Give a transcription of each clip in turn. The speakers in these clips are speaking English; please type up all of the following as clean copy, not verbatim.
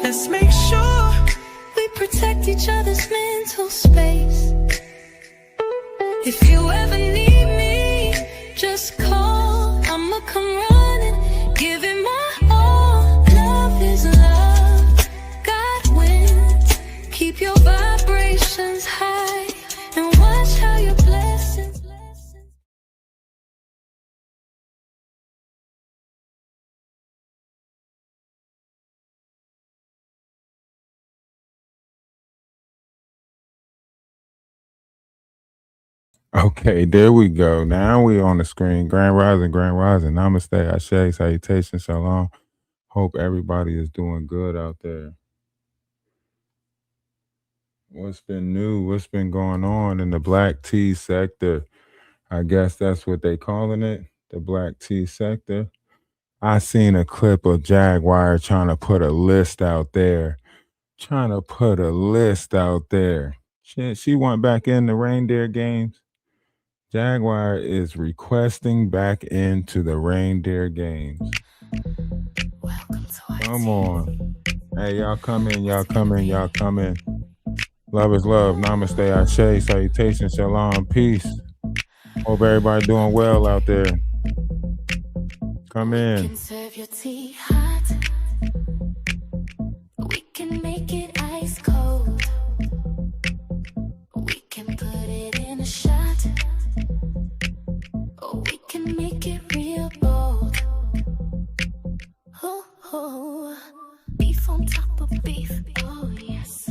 Let's make sure we protect each other's mental space. If you ever need me, just call. I'ma come running, give it my all. Love is love, God wins. Keep your vibrations high and watch how your blessings. Okay, there we go. Now we on the screen. Grand Rising, Namaste, Ashe, salutations, shalom. Hope everybody is doing good out there. What's been new? What's been going on in the black tea sector? I guess that's what they calling it, the black tea sector. I seen a clip of Jaguar trying to put a list out there. She went back in the reindeer games. Jaguar is requesting back into the reindeer games. Come on. Hey, y'all come in. Love is love. Namaste, Ashe, salutations, shalom, peace. Hope everybody doing well out there. Come in. We can serve your tea hot. We can make it ice cold. We can put it in a shot. Or we can make it real bold. Oh, oh. Beef on top of beef. Oh, yes.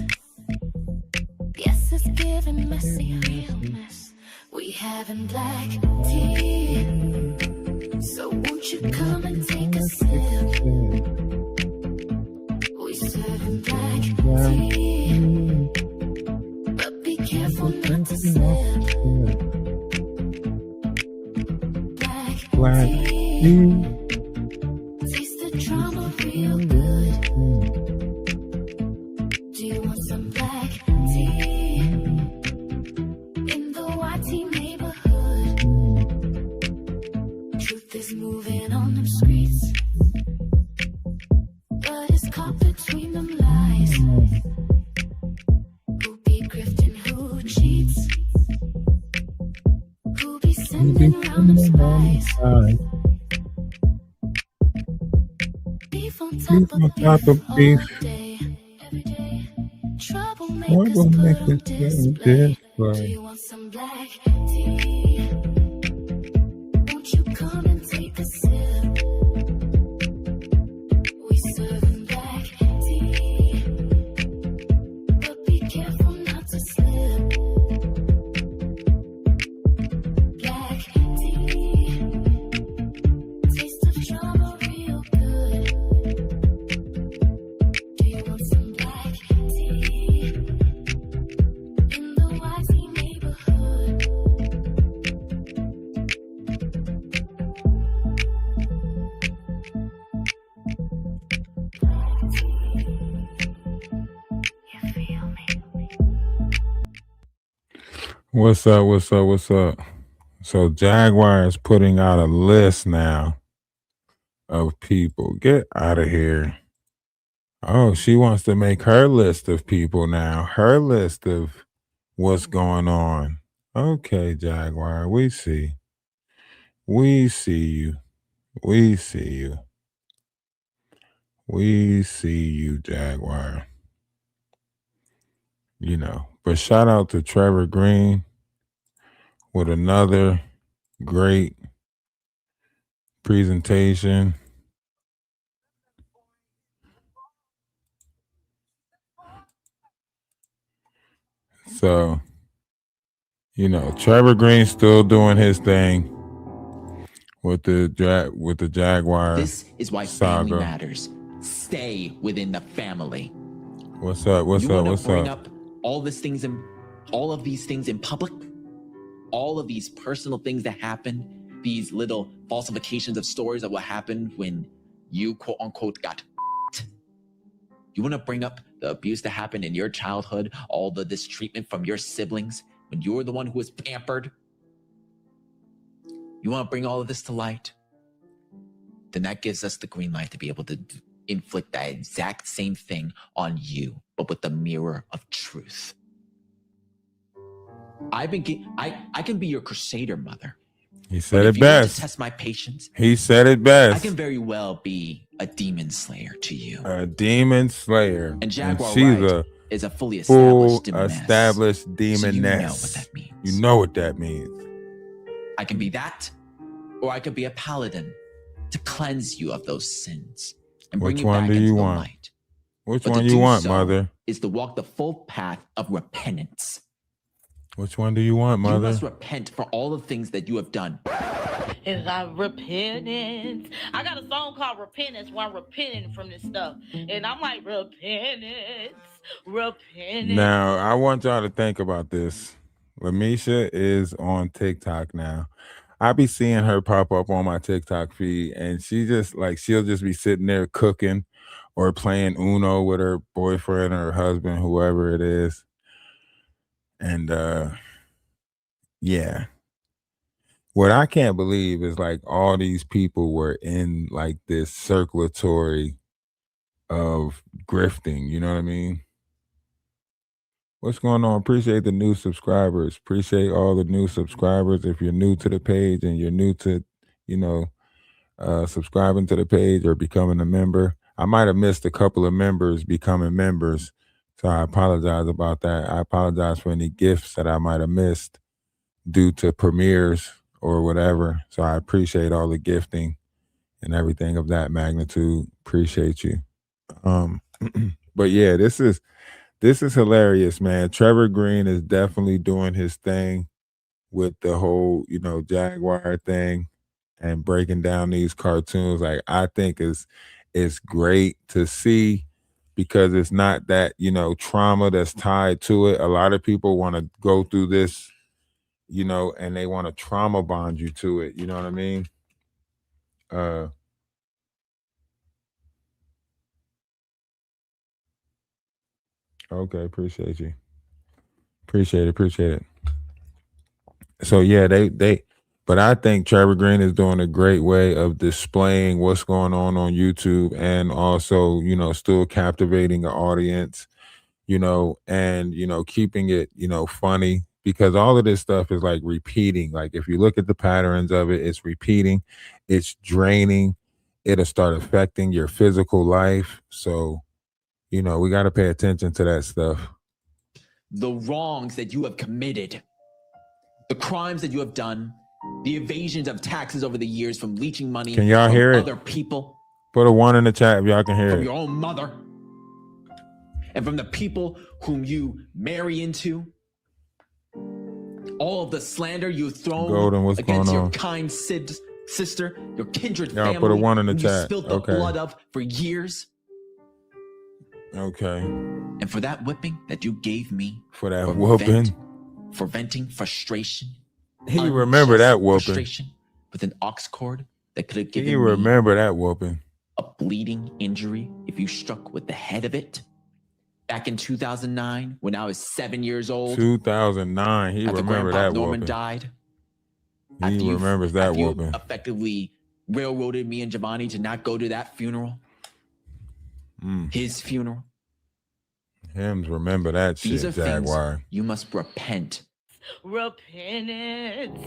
Yes, it's giving messy, real mess. We having black tea. So won't you come and take a sip? We serving black tea, but be careful not to slip. Black tea, taste the drama real good. Do you want some black tea in the YT neighborhood? Truth is moving on them streets, but it's caught between them lies. Who be grifting, who cheats? Who be sending round them spies? Beef on top of beef. Every day. Troublemakers put on display. Do you want some black tea? Won't you come and take a sip? We serving black tea, but be careful not to slip. Black tea, taste of drama real good. Do you want some black tea in the YT neighborhood? You feel me? What's up? So Jaguar is putting out a list now of people. Get out of here. Oh, she wants to make her list of people now. Her list of what's going on. Okay, Jaguar, we see. We see you. We see you. We see you, Jaguar. You know, but shout out to Trevor Green with another great presentation. So, you know, Trevor Green's still doing his thing with the Jaguar. This is why saga. family matters. Stay within the family. What's up? You want to bring up all of these things in public? All of these personal things that happen, these little falsifications of stories of what happened when you quote unquote got you want to bring up the abuse that happened in your childhood, all the mistreatment from your siblings when you were the one who was pampered? You want to bring all of this to light? Then that gives us the green light to be able to inflict that exact same thing on you, but with the mirror of truth. I can be your crusader, mother. He said But if it you want to best. test my patience, He said it I best. can very well be a demon slayer to you. A demon slayer. And Jaguar she's Wright a is a fully full established established So demoness. you know what that means. You know what that means. I can be that, or I could be a paladin to cleanse you of those sins and bring Which you one back do into you the want? light. Which But one to you do want, so mother? is to walk the full path of repentance. Which one do you want, You mother? must repent for all the things that you have done. It's like repentance. I got a song called Repentance where I'm repenting from this stuff. And I'm like, repentance. Now, I want y'all to think about this. Lamisha is on TikTok now. I be seeing her pop up on my TikTok feed, and she just like she'll just be sitting there cooking or playing Uno with her boyfriend or her husband, whoever it is. And yeah. What I can't believe is like all these people were in like this circulatory of grifting, you know what I mean? What's going on? Appreciate the new subscribers. Appreciate all the new subscribers. If you're new to the page and you're new to, subscribing to the page or becoming a member, I might have missed a couple of members becoming members. So I apologize about that. I apologize for any gifts that I might have missed due to premieres or whatever. So I appreciate all the gifting and everything of that magnitude. Appreciate you. But yeah, this is hilarious, man. Trevor Green is definitely doing his thing with the whole, Jaguar thing and breaking down these cartoons. Like, I think it's great to see because it's not that, trauma that's tied to it. A lot of people want to go through this, and they want to trauma bond you to it. You know what I mean? Okay, appreciate you. Appreciate it. So yeah, but I think Trevor Green is doing a great way of displaying what's going on YouTube and also, still captivating the audience, and, keeping it, funny because all of this stuff is like repeating. Like if you look at the patterns of it, it's repeating, it's draining, it'll start affecting your physical life. So, we got to pay attention to that stuff. The wrongs that you have committed, the crimes that you have done, the evasions of taxes over the years from leeching money Can y'all from hear it? other people. Put a 1 in the chat if y'all can hear from it. your own mother and from the people whom you marry into. All of the slander you've thrown Golden, what's against going your on? kind sister, your kindred Y'all family, put a 1 in the whom chat. you spilled the Okay. blood of for years. Okay. And for that whipping that you gave me, For that whooping. for venting frustration. He remember that whooping. Frustration with an ox cord that could have given He me remember that whooping. a bleeding injury if you struck with the head of it. Back in 2009, when I was 7 years old. 2009. He after remember Grandpa that Norman whooping. died. He remembers that after whooping. You effectively railroaded me and Giovanni to not go to that funeral. His funeral. Hims remember that These shit, are Jaguar. things you must repent. Repentance.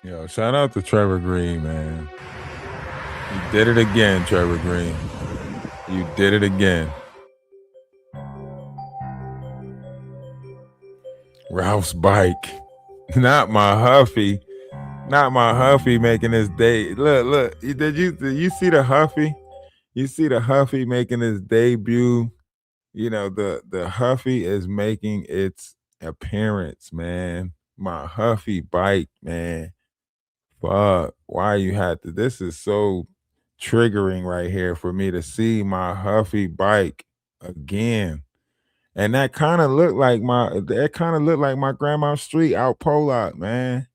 Yo, shout out to Trevor Green, man. You did it again, Trevor Green. You did it again. Ralph's bike. Not my Huffy. Not my Huffy making his day. Look. Did you see the Huffy? You see the Huffy making his debut. The Huffy is making its appearance, man. My Huffy bike, man. Fuck. Why you had to? This is so triggering right here for me to see my Huffy bike again. And that kind of looked like my grandma's street out Pollock, man.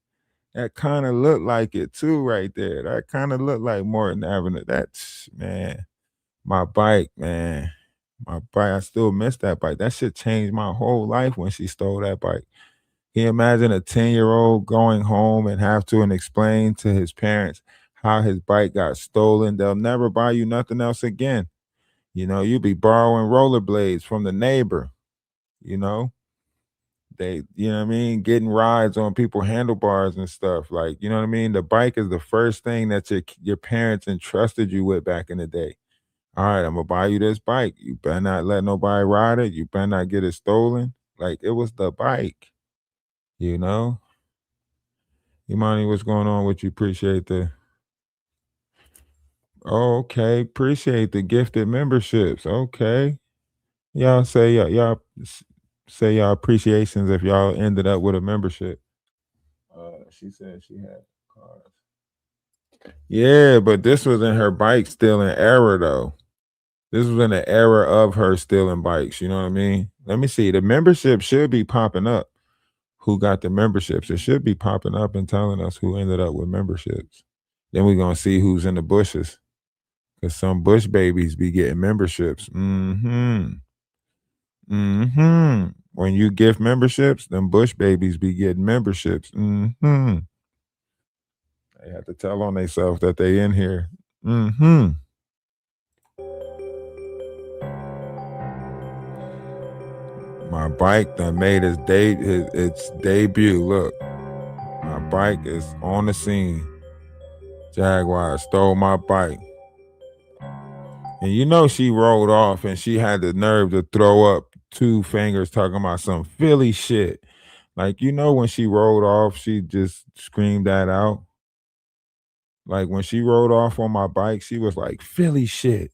That kind of looked like it too, right there. That kind of looked like Morton Avenue. That's, man, my bike, man. My bike. I still miss that bike. That shit changed my whole life when she stole that bike. Can you imagine a 10-year-old going home and have to explain to his parents how his bike got stolen? They'll never buy you nothing else again. You'll be borrowing rollerblades from the neighbor. They, what I mean, getting rides on people's handlebars and stuff. Like, what I mean? The bike is the first thing that your parents entrusted you with back in the day. All right, I'm gonna buy you this bike. You better not let nobody ride it. You better not get it stolen. Like, it was the bike. Imani, what's going on with you? Appreciate the okay, appreciate the gifted memberships. Okay. Y'all say y'all say y'all appreciations if y'all ended up with a membership. She said she had cars. Yeah, but this was in her bike stealing era though. This was in the era of her stealing bikes. You know what I mean? Let me see. The membership should be popping up. Who got the memberships? It should be popping up and telling us who ended up with memberships. Then we're gonna see who's in the bushes. Because some bush babies be getting memberships. When you gift memberships, them bush babies be getting memberships. They have to tell on themselves that they in here. My bike that made its debut. Look, my bike is on the scene. Jaguar stole my bike. And she rolled off and she had the nerve to throw up 2 fingers talking about some Philly shit. Like, when she rolled off, she just screamed that out. Like, when she rode off on my bike, she was like, Philly shit.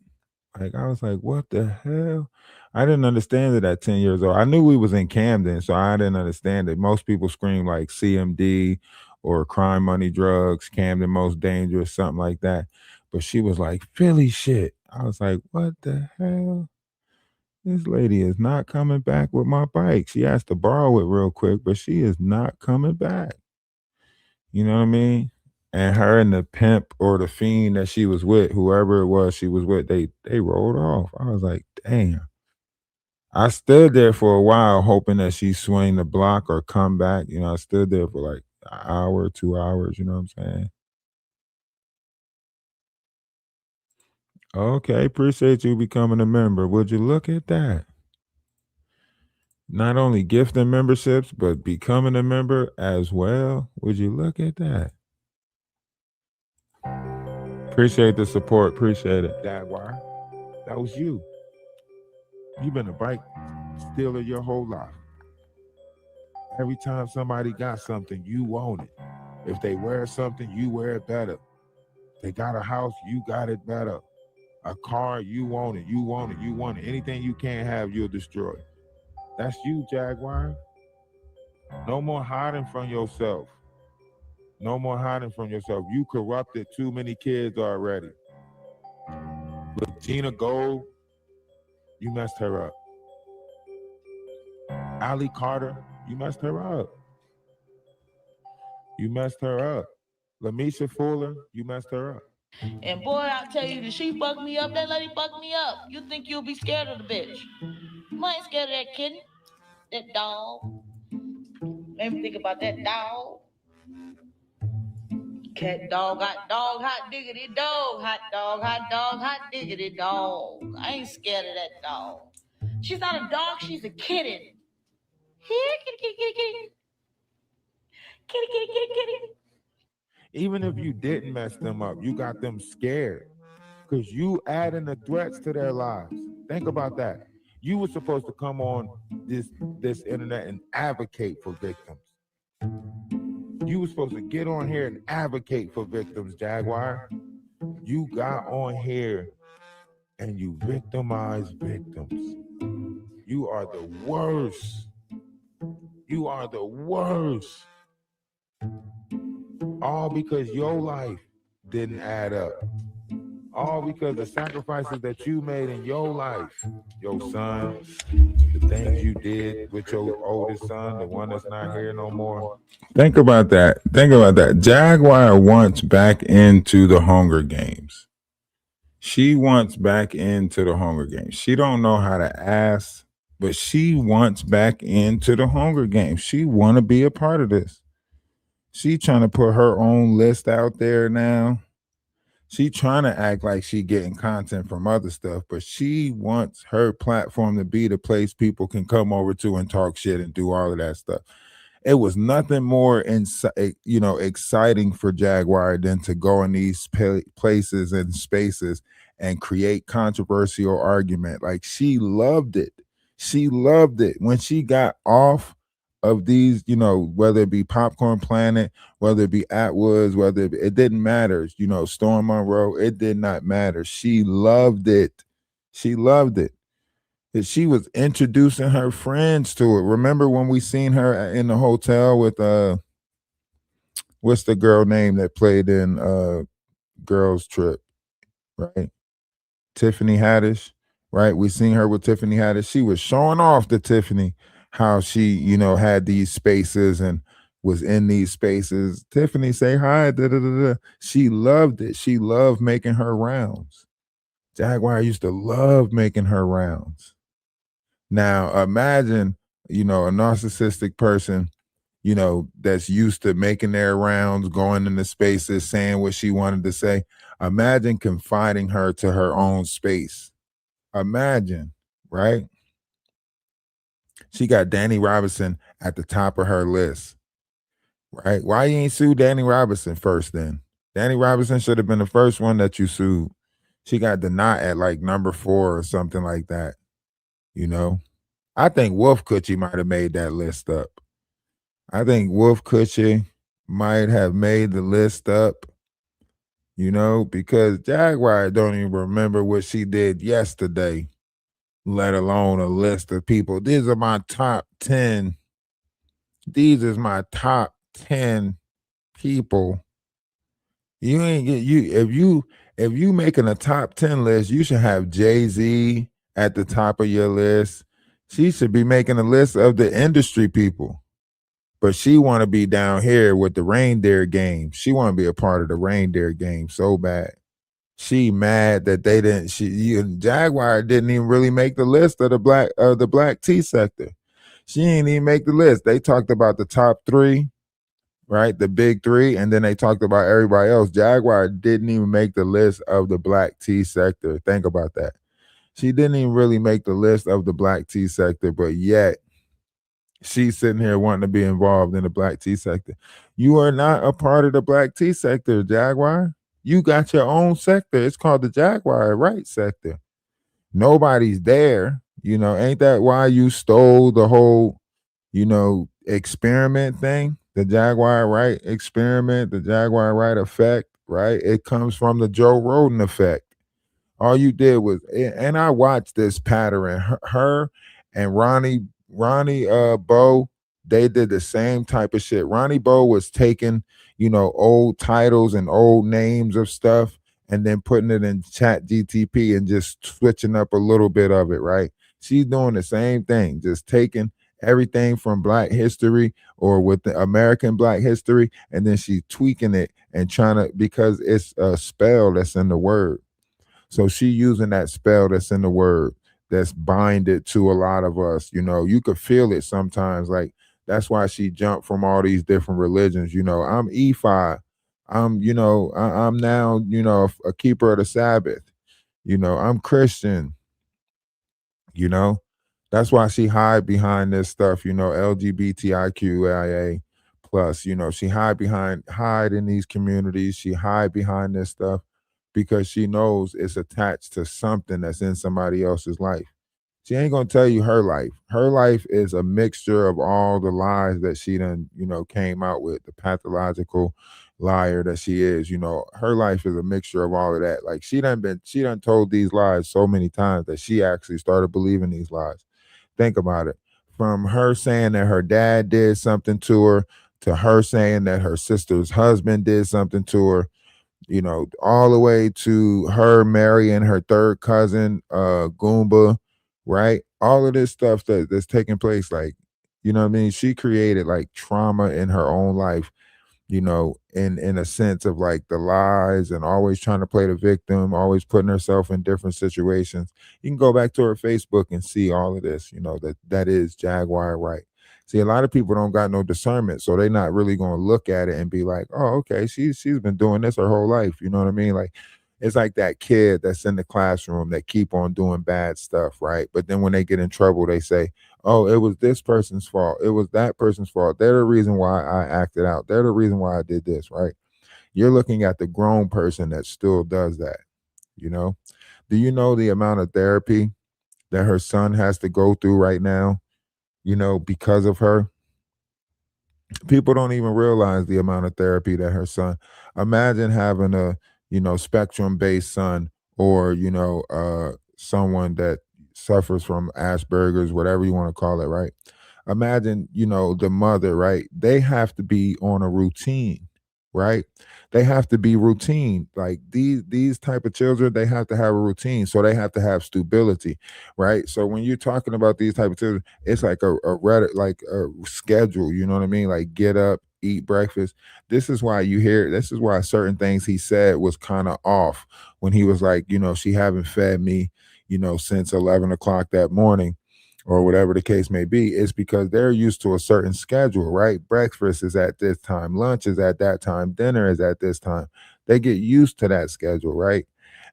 Like, I was like, what the hell? I didn't understand it at 10 years old. I knew we was in Camden, so I didn't understand it. Most people scream like CMD or crime, money, drugs, Camden most dangerous, something like that. But she was like, Philly shit. I was like, what the hell? This lady is not coming back with my bike. She has to borrow it real quick, but she is not coming back. You know what I mean? And her and the pimp or the fiend that she was with, whoever it was she was with, they rolled off. I was like, damn. I stood there for a while hoping that she swing the block or come back. I stood there for like an hour, 2 hours, you know what I'm saying? Okay, appreciate you becoming a member. Would you look at that? Not only gifting memberships, but becoming a member as well. Would you look at that? Appreciate the support. Appreciate it. Jaguar, that was you. You've been a bike stealer your whole life. Every time somebody got something, you want it. If they wear something, you wear it better. They got a house, you got it better. A car, you want it. You want it. You want it. Anything you can't have, you'll destroy. That's you, Jaguar. No more hiding from yourself. No more hiding from yourself. You corrupted too many kids already. Look, Gina Gold, you messed her up. Allie Carter, you messed her up. You messed her up. Lamisha Fuller, you messed her up. And boy, I'll tell you, she fucked me up. That lady fucked me up. You think you'll be scared of the bitch? I ain't scared of that kitten, that dog. Let me think about that dog. Cat, dog, hot diggity dog. Hot dog, hot diggity dog. I ain't scared of that dog. She's not a dog, she's a kitten. Here, kitty, kitty, kitty, kitty. Kitty, kitty, kitty, kitty. Even if you didn't mess them up, you got them scared because you adding the threats to their lives. Think about that. You were supposed to come on this internet and advocate for victims. You were supposed to get on here and advocate for victims, Jaguar. You got on here and you victimize victims. You are the worst. You are the worst. All because your life didn't add up. All because the sacrifices that you made in your life, your son, the things you did with your oldest son, the one that's not here no more. Think about that. Think about that. Jaguar wants back into the Hunger Games. She wants back into the Hunger Games. She don't know how to ask But she wants back into the Hunger Games. She want to be a part of this. She trying to put her own list out there now. She trying to act like she getting content from other stuff, but she wants her platform to be the place people can come over to and talk shit and do all of that stuff. It was nothing more exciting for Jaguar than to go in these places and spaces and create controversial argument. Like, she loved it. She loved it when she got off of these, whether it be Popcorn Planet, whether it be Atwoods, it didn't matter, Storm Monroe, it did not matter. She loved it. She loved it. That she was introducing her friends to it. Remember when we seen her in the hotel with what's the girl name that played in Girls Trip, right? Tiffany Haddish, right? We seen her with Tiffany Haddish. She was showing off to Tiffany how she, had these spaces and was in these spaces. Tiffany, say hi. Da, da, da, da. She loved it. She loved making her rounds. Jaguar used to love making her rounds. Now imagine, a narcissistic person, that's used to making their rounds, going into spaces, saying what she wanted to say. Imagine confiding her to her own space. Imagine, right? She got Danny Robinson at the top of her list, right? Why you ain't sue Danny Robinson first then? Danny Robinson should have been the first one that you sued. She got denied at like number 4 or something like that, I think Wolf Coochie might have made that list up. I think Wolf Coochie might have made the list up, because Jaguar don't even remember what she did yesterday, let alone a list of people. These are my top 10. These is my top 10 people. You ain't get if you making a top 10 list, you should have Jay-Z at the top of your list. She should be making a list of the industry people. But she want to be down here with the reindeer game. She want to be a part of the reindeer game so bad. She mad that they didn't. Jaguar didn't even really make the list of the black tea sector. She didn't even make the list. They talked about the top 3, right? The big 3, and then they talked about everybody else. Jaguar didn't even make the list of the black tea sector. Think about that. She didn't even really make the list of the black tea sector, but yet she's sitting here wanting to be involved in the black tea sector. You are not a part of the black tea sector, Jaguar. You got your own sector. It's called the Jaguar Wright sector. Nobody's there. Ain't that why you stole the whole, experiment thing? The Jaguar Wright experiment, the Jaguar Wright effect, right? It comes from the Joe Rogan effect. All you did was, and I watched this pattern. Her and Ronnie Bo, they did the same type of shit. Ronnie Bo was taking, old titles and old names of stuff and then putting it in Chat GTP and just switching up a little bit of it, right? She's doing the same thing, just taking everything from Black history or with the American Black history, and then she's tweaking it and trying to, because it's a spell that's in the word. So she using that spell that's in the word that's binded to a lot of us. You could feel it sometimes. Like, that's why she jumped from all these different religions. I'm Ephi. I'm now, a keeper of the Sabbath. I'm Christian. That's why she hide behind this stuff, LGBTIQIA plus, she hide in these communities. She hide behind this stuff because she knows it's attached to something that's in somebody else's life. She ain't gonna tell you her life. Her life is a mixture of all the lies that she done, came out with, the pathological liar that she is. Her life is a mixture of all of that. Like, she done told these lies so many times that she actually started believing these lies. Think about it. From her saying that her dad did something to her, to her saying that her sister's husband did something to her, all the way to her marrying her third cousin, Goomba, right? All of this stuff that's taking place, like, She created like trauma in her own life in a sense of like the lies and always trying to play the victim, always putting herself in different situations. You can go back to her Facebook and see all of this, that is Jaguar Wright. See, a lot of people don't got no discernment, so they're not really going to look at it and be like, "Oh, okay, she's been doing this her whole life." You know what I mean? Like it's like that kid that's in the classroom that keep on doing bad stuff, right? But then when they get in trouble, they say, "Oh, it was this person's fault. It was that person's fault. They're the reason why I acted out. They're the reason why I did this," right? You're looking at the grown person that still does that, you know? Do you know the amount of therapy that her son has to go through right now, because of her? People don't even realize the amount of therapy that her son. Imagine having a spectrum based son, or someone that suffers from Asperger's, whatever you want to call it, right? Imagine the mother, right? They have to be on a routine, right? They have to be routine. Like these type of children, they have to have a routine, so they have to have stability, right? So when you're talking about these type of children, it's like like a schedule. You know what I mean? Like get up, eat breakfast. This is why certain things he said was kind of off when he was like, she haven't fed me, since 11 o'clock that morning, or whatever the case may be. It's because they're used to a certain schedule, right? Breakfast is at this time, lunch is at that time, dinner is at this time. They get used to that schedule, right?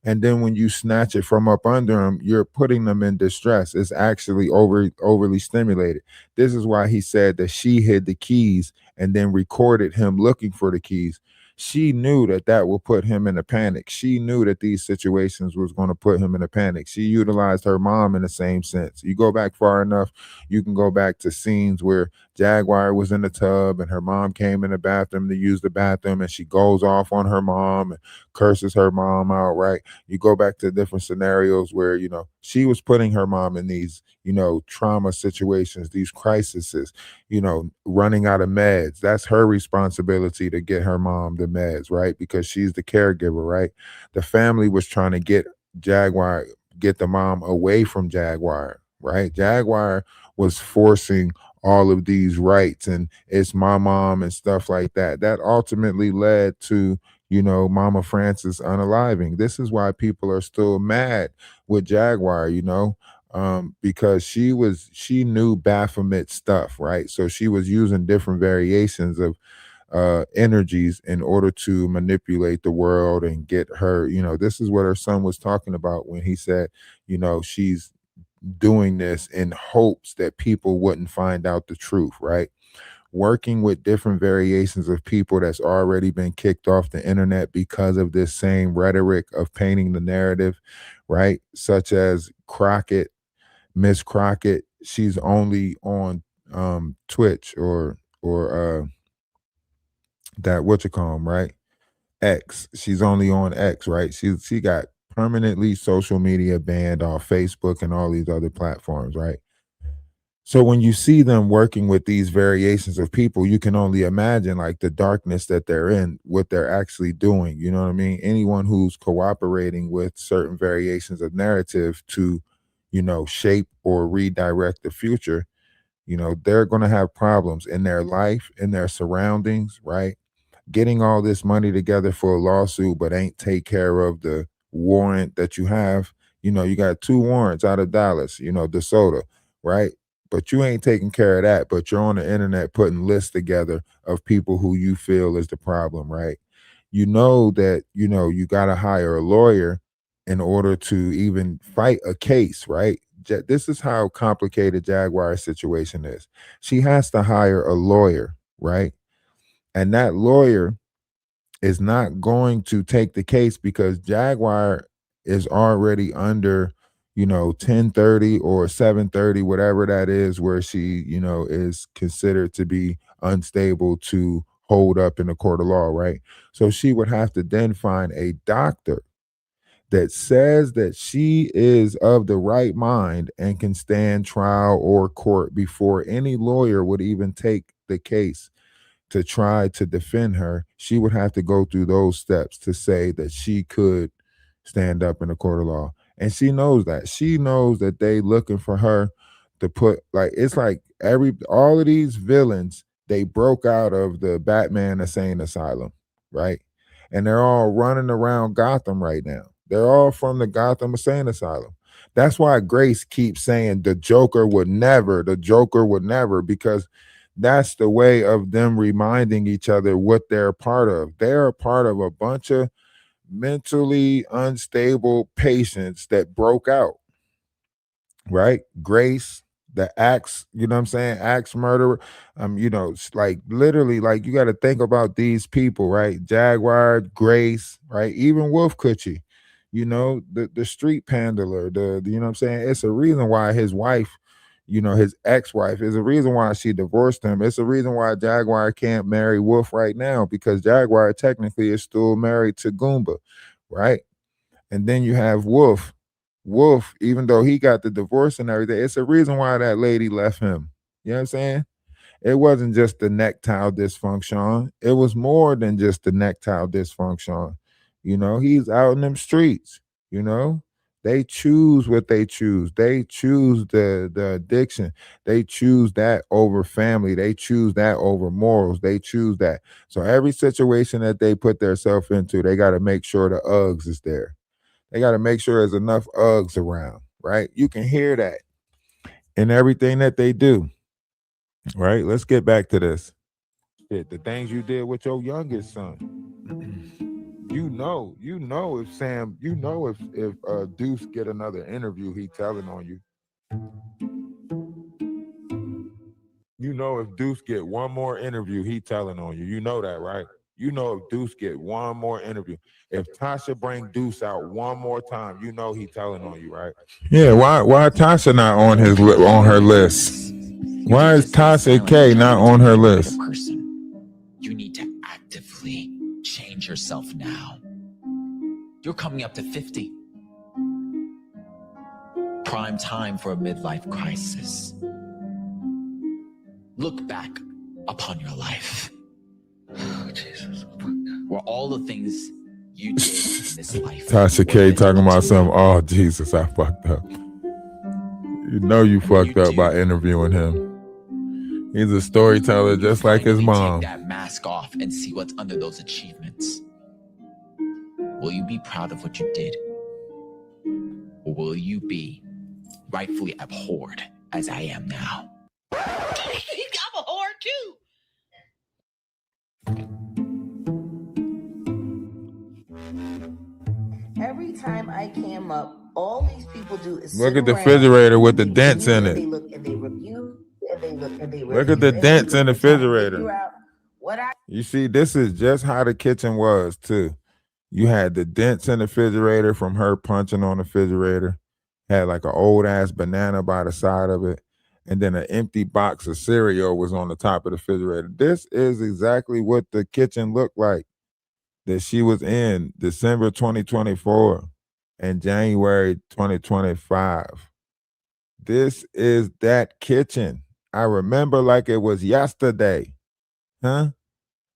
And then when you snatch it from up under them, you're putting them in distress. It's actually overly stimulated. This is why he said that she hid the keys and then recorded him looking for the keys. She knew that that would put him in a panic. She knew that these situations was going to put him in a panic. She utilized her mom in the same sense. You go back far enough, you can go back to scenes where Jaguar was in the tub and her mom came in the bathroom to use the bathroom, and she goes off on her mom and curses her mom out, right? You go back to different scenarios where, she was putting her mom in these, trauma situations, these crises, running out of meds. That's her responsibility to get her mom the meds, right? Because she's the caregiver, right? The family was trying to get the mom away from Jaguar, right? Jaguar was forcing all of these rights and it's my mom and stuff like that. That ultimately led to, Mama Francis unaliving. This is why people are still mad with Jaguar, because she knew Baphomet stuff, right? So she was using different variations of energies in order to manipulate the world and get her. This is what her son was talking about when he said, she's doing this in hopes that people wouldn't find out the truth, right? Working with different variations of people that's already been kicked off the internet because of this same rhetoric of painting the narrative, right? Such as Crockett, Miss Crockett, she's only on Twitch or that what you call 'em, right? X. She's only on X, right? She got permanently social media banned off Facebook and all these other platforms, right? So when you see them working with these variations of people, you can only imagine like the darkness that they're in, what they're actually doing. You know what I mean? Anyone who's cooperating with certain variations of narrative to, shape or redirect the future, they're going to have problems in their life, in their surroundings, right? Getting all this money together for a lawsuit, but ain't take care of the warrant that you have. You got 2 warrants out of Dallas, DeSoto, right? But you ain't taking care of that. But you're on the internet putting lists together of people who you feel is the problem, right? You know that, you got to hire a lawyer in order to even fight a case, right? This is how complicated Jaguar's situation is. She has to hire a lawyer, right? And that lawyer is not going to take the case because Jaguar is already under, 1030 or 730, whatever that is, where she, is considered to be unstable to hold up in the court of law, right? So she would have to then find a doctor that says that she is of the right mind and can stand trial or court before any lawyer would even take the case to try to defend her. She would have to go through those steps to say that she could stand up in the court of law. And she knows that. She knows that they looking for her to put, like, it's like all of these villains They broke out of the Batman insane asylum, right? And they're all running around Gotham right now. They're all from the Gotham insane asylum. That's why Grace keeps saying the Joker would never, because that's the way of them reminding each other what they're a part of. They're a part of a bunch of mentally unstable patients that broke out, right? Grace, the axe, you know what I'm saying? Axe murderer. Like literally, like you got to think about these people, right? Jaguar, Grace, right? Even Wolf Coochie, the street handler, you know what I'm saying? It's a reason why his wife, his ex-wife, is a reason why she divorced him. It's a reason why Jaguar can't marry Wolf right now, because Jaguar technically is still married to Goomba, right? And then you have Wolf. Wolf, even though he got the divorce and everything, it's a reason why that lady left him. You know what I'm saying? It wasn't just the necktie dysfunction. It was more than just the necktie dysfunction. He's out in them streets, They choose what they choose. They choose the addiction. They choose that over family. They choose that over morals. They choose that. So every situation that they put themselves into, they got to make sure the Uggs is there. They got to make sure there's enough Uggs around, right? You can hear that in everything that they do, right? Let's get back to this. The things you did with your youngest son. If Sam, if Deuce get another interview, he telling on you. If Deuce get one more interview, he telling on you. You know that, right? If Deuce get one more interview, if Tasha bring Deuce out one more time, he telling on you, right? Yeah, why Tasha not on her list? Why is Tasha K not on her list? You need to actively change yourself now. You're coming up to 50. Prime time for a midlife crisis. Look back upon your life. Oh, Jesus. Were all the things you did in this life. Tasha K talking about something. Oh, Jesus, I fucked up. You fucked up by interviewing him. He's a storyteller just like his mom. Take that mask off and see what's under those achievements. Will you be proud of what you did? Or will you be rightfully abhorred as I am now? I'm a whore too. Every time I came up, all these people do is look at the refrigerator with the dents in it. They look and they review and they look and they review. Look at the dents in the refrigerator. You see, this is just how the kitchen was too. You had the dents in the refrigerator from her punching on the refrigerator. Had like an old ass banana by the side of it. And then an empty box of cereal was on the top of the refrigerator. This is exactly what the kitchen looked like that she was in December 2024 and January 2025. This is that kitchen. I remember like it was yesterday. Huh?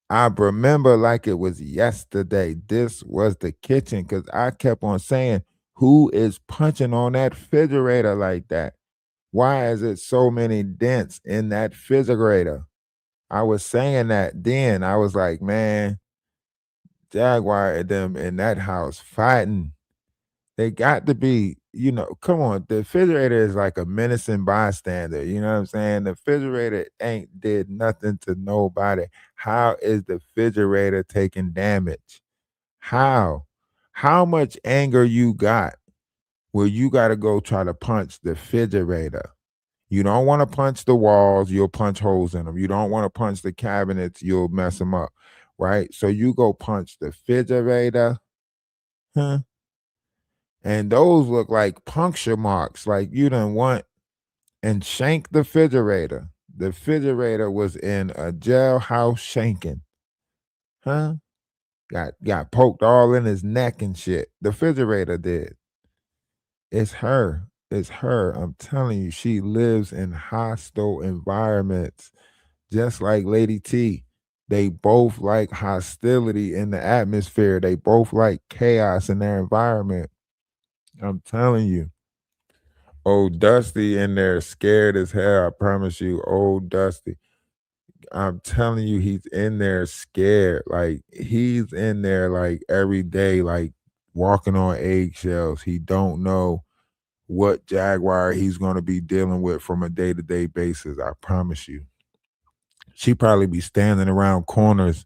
I remember like it was yesterday. This was the kitchen because I kept on saying, who is punching on that refrigerator like that? Why is it so many dents in that refrigerator? I was saying that then. I was like, man, Jaguar and them in that house fighting. They got to be, come on. The refrigerator is like a menacing bystander. You know what I'm saying? The refrigerator ain't did nothing to nobody. How is the refrigerator taking damage? How? How much anger you got where you got to go try to punch the refrigerator? You don't want to punch the walls, you'll punch holes in them. You don't want to punch the cabinets, you'll mess them up, right? So you go punch the refrigerator, huh? And those look like puncture marks, like you done went and shanked the refrigerator. The refrigerator was in a jailhouse shanking, huh? Got poked all in his neck and shit. The refrigerator did. It's her. It's her. I'm telling you, she lives in hostile environments, just like Lady T. They both like hostility in the atmosphere. They both like chaos in their environment. I'm telling you. Old Dusty in there scared as hell. I promise you, old Dusty. I'm telling you, he's in there scared. Like he's in there like every day, like walking on eggshells. He don't know what Jaguar he's gonna be dealing with from a day-to-day basis. I promise you. She probably be standing around corners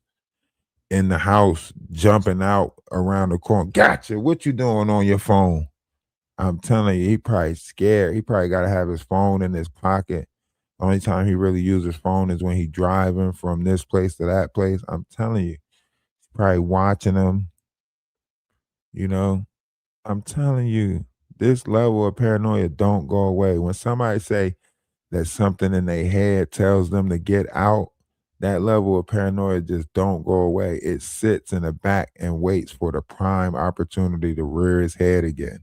in the house, jumping out around the corner. Gotcha. What you doing on your phone? I'm telling you, he probably scared. He probably got to have his phone in his pocket. Only time he really uses his phone is when he driving from this place to that place. I'm telling you, probably watching him. You know, I'm telling you, this level of paranoia don't go away. When somebody say that something in their head tells them to get out, that level of paranoia just don't go away. It sits in the back and waits for the prime opportunity to rear its head again.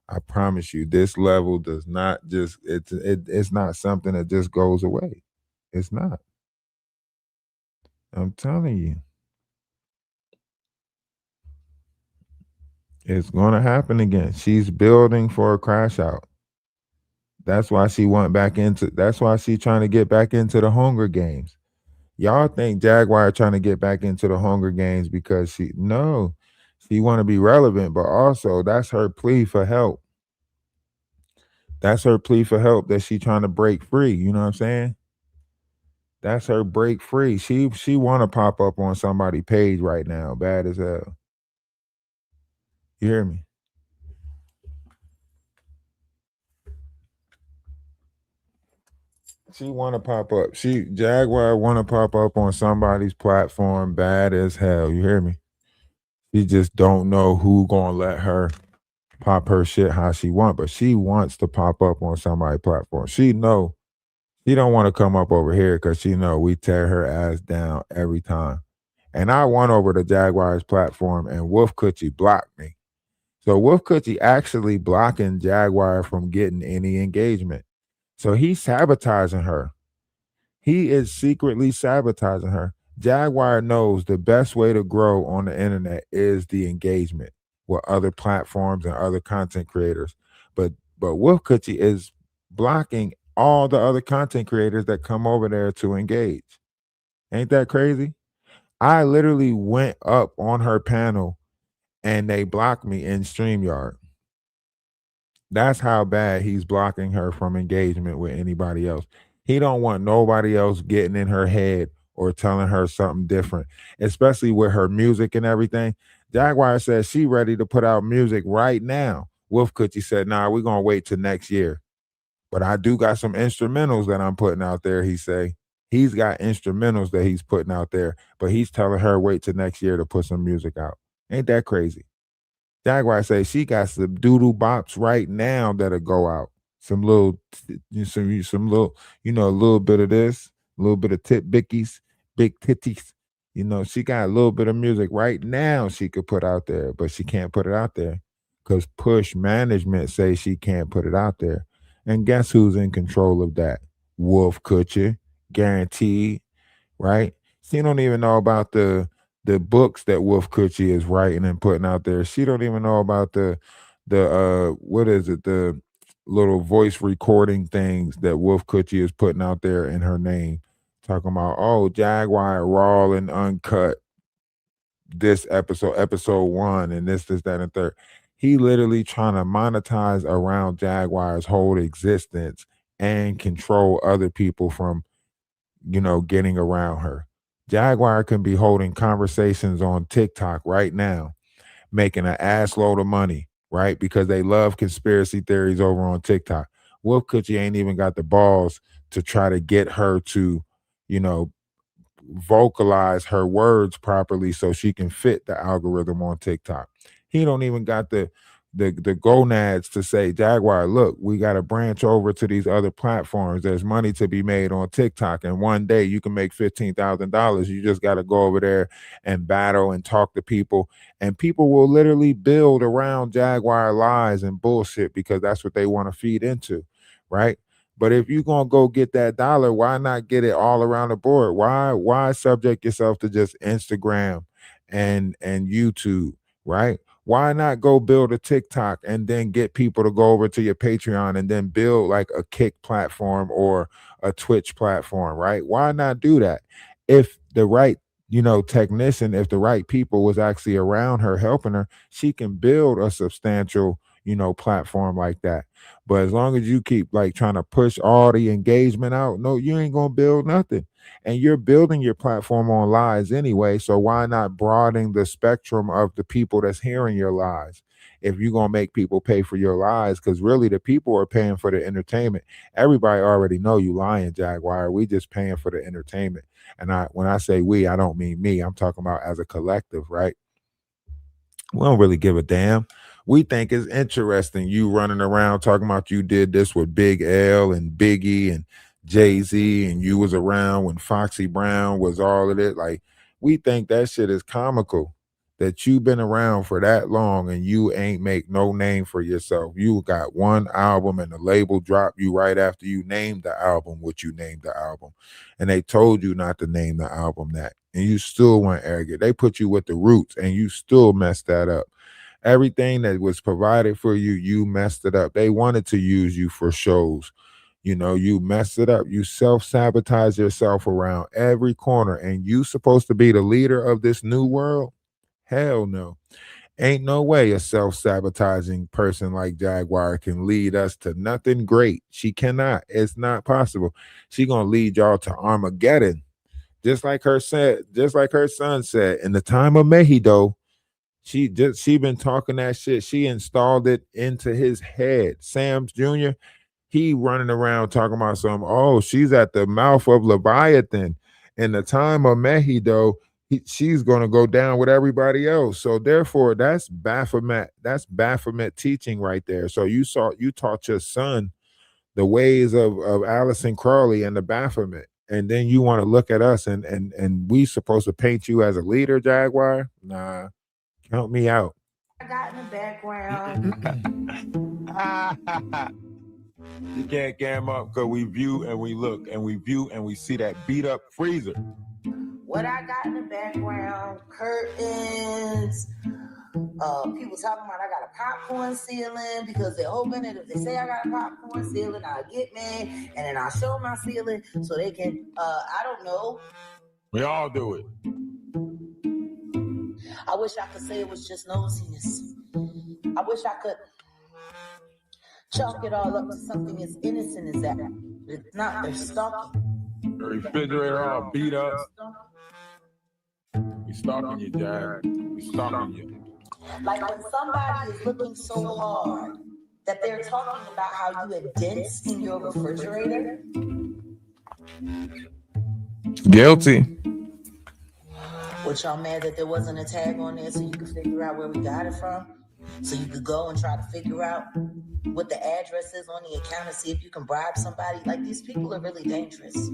I promise you, this level does not just it's not something that just goes away. It's not. I'm telling you. It's gonna happen again. She's building for a crash out. That's why she that's why she's trying to get back into the Hunger Games. Y'all think Jaguar trying to get back into the Hunger Games because she want to be relevant, but also that's her plea for help. That's her plea for help that she trying to break free. You know what I'm saying? That's her break free. She want to pop up on somebody's page right now, bad as hell. You hear me? She want to pop up. Jaguar want to pop up on somebody's platform, bad as hell. You hear me? She just don't know who gonna let her pop her shit how she want, but she wants to pop up on somebody's platform. She know she don't want to come up over here because she know we tear her ass down every time. And I went over to Jaguar's platform and Wolf Coochie blocked me. So Wolf Coochie actually blocking Jaguar from getting any engagement. So he's sabotaging her. He is secretly sabotaging her. Jaguar knows the best way to grow on the internet is the engagement with other platforms and other content creators. But Wolf Coochie is blocking all the other content creators that come over there to engage. Ain't that crazy? I literally went up on her panel and they blocked me in StreamYard. That's how bad he's blocking her from engagement with anybody else. He don't want nobody else getting in her head or telling her something different, especially with her music and everything. Jaguar says she ready to put out music right now. Wolf Coochie said, nah, we're going to wait till next year. But I do got some instrumentals that I'm putting out there, he say. He's got instrumentals that he's putting out there, but he's telling her wait till next year to put some music out. Ain't that crazy? Jaguar say she got some doodle bops right now that'll go out. Some little, some little, a little bit of this, a little bit of tit bickies, big titties. She got a little bit of music right now she could put out there, but she can't put it out there because push management say she can't put it out there. And guess who's in control of that? Wolf Coochie, guaranteed, right? She don't even know about the books that Wolf Coochie is writing and putting out there. She don't even know about the what is it, the little voice recording things that Wolf Coochie is putting out there in her name, talking about, oh, Jaguar raw and uncut this episode 1 and this that and third. He literally trying to monetize around Jaguar's whole existence and control other people from getting around her. Jaguar can be holding conversations on TikTok right now, making an ass load of money, right? Because they love conspiracy theories over on TikTok. Wolf Coochie ain't even got the balls to try to get her to, vocalize her words properly so she can fit the algorithm on TikTok. He don't even got the gonads to say, Jaguar, look, we got to branch over to these other platforms. There's money to be made on TikTok, and one day you can make $15,000. You just got to go over there and battle and talk to people, and people will literally build around Jaguar lies and bullshit because that's what they want to feed into, right? But if you're gonna go get that dollar, why not get it all around the board? Why subject yourself to just Instagram and YouTube, right? Why not go build a TikTok and then get people to go over to your Patreon and then build like a Kick platform or a Twitch platform, right? Why not do that? If the right, technician, if the right people was actually around her helping her, she can build a substantial, platform like that. But as long as you keep like trying to push all the engagement out, no, you ain't gonna build nothing. And you're building your platform on lies anyway, so why not broaden the spectrum of the people that's hearing your lies? If you're gonna make people pay for your lies, because really the people are paying for the entertainment. Everybody already know you lying, Jaguar. We just paying for the entertainment. And when I say we, I don't mean me. I'm talking about as a collective, right? We don't really give a damn. We think it's interesting you running around talking about you did this with Big L and Biggie and Jay-Z, and you was around when Foxy Brown was all of it. Like, we think that shit is comical, that you've been around for that long and you ain't make no name for yourself. You got one album and the label dropped you right after you named the album what you named the album. And they told you not to name the album that. And you still weren't arrogant. They put you with the Roots and you still messed that up. Everything that was provided for you, you messed it up. They wanted to use you for shows. You messed it up. You self-sabotage yourself around every corner, and you supposed to be the leader of this new world? Hell no. Ain't no way a self-sabotaging person like Jaguar can lead us to nothing great. She cannot. It's not possible. She gonna lead y'all to Armageddon. Just like her son said, in the time of Mejido, she been talking that shit. She installed it into his head. Sam's Jr., he running around talking about she's at the mouth of Leviathan. In the time of Mejido, she's going to go down with everybody else. So therefore, that's Baphomet. That's Baphomet teaching right there. So you taught your son the ways of Allison Crowley and the Baphomet. And then you want to look at us and we supposed to paint you as a leader, Jaguar? Nah, count me out. I got in the background. You can't cam up because we view and we look and we view and we see that beat up freezer. What I got in the background, curtains, people talking about I got a popcorn ceiling because they're hoping that if they say I got a popcorn ceiling, I'll get mad and then I'll show my ceiling so they can, I don't know. We all do it. I wish I could say it was just nosiness. I wish I could chalk it all up to something as innocent as that. It's not. They're stalking. The refrigerator all beat up. We stalking you, Jack. We stalking you. Like when somebody is looking so hard that they're talking about how you had dents in your refrigerator. Guilty. What, y'all mad that there wasn't a tag on there so you could figure out where we got it from? So you could go and try to figure out what the address is on the account and see if you can bribe somebody? Like, these people are really dangerous.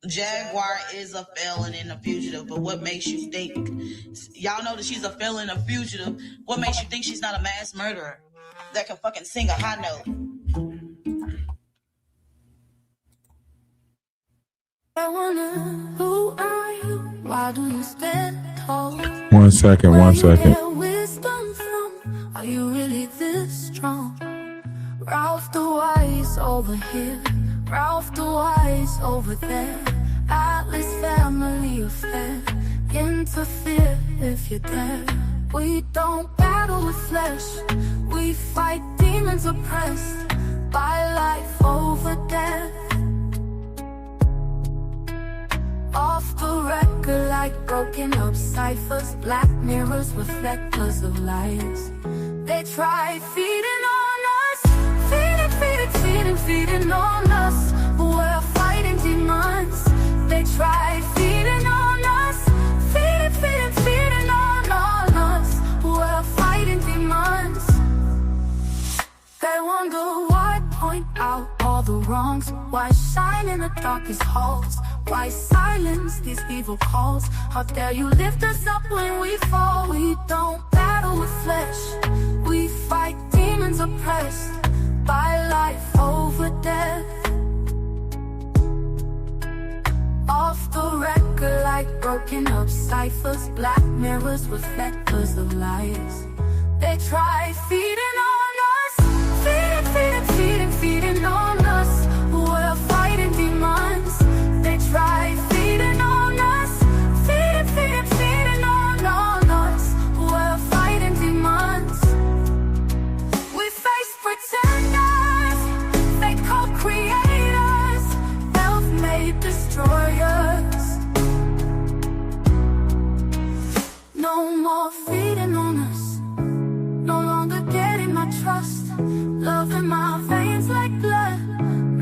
Jaguar is a felon and a fugitive, but what makes you think? Y'all know that she's a felon and a fugitive. What makes you think she's not a mass murderer that can fucking sing a high note? I wonder, who are you? Why do you stand tall? 1 second, 1 second. Where you get wisdom from? Are you really this strong? Ralph DaWise over here, Ralph DaWise over there. Atlas family affair. Interfere if you dare. We don't battle with flesh. We fight demons oppressed by life over death. Off the record like broken up ciphers. Black mirrors, reflectors of lies. They try feeding on us. Feeding on us. We're fighting demons. They try feeding on us. Feeding on us. We're fighting demons. They wonder why, point out all the wrongs. Why shine in the darkest halls? Why silence these evil calls? How dare you lift us up when we fall? We don't battle with flesh. We fight demons oppressed by life over death. Off the record like broken up ciphers, black mirrors with vectors of lies. They try feeding on us, feeding on us. We're fighting demons. They try feeding on us, feeding on us. We're fighting demons. We face pretenders, they co-creators, self-made destroyers. No more feeding on us, no longer getting my trust. Love in my veins like blood,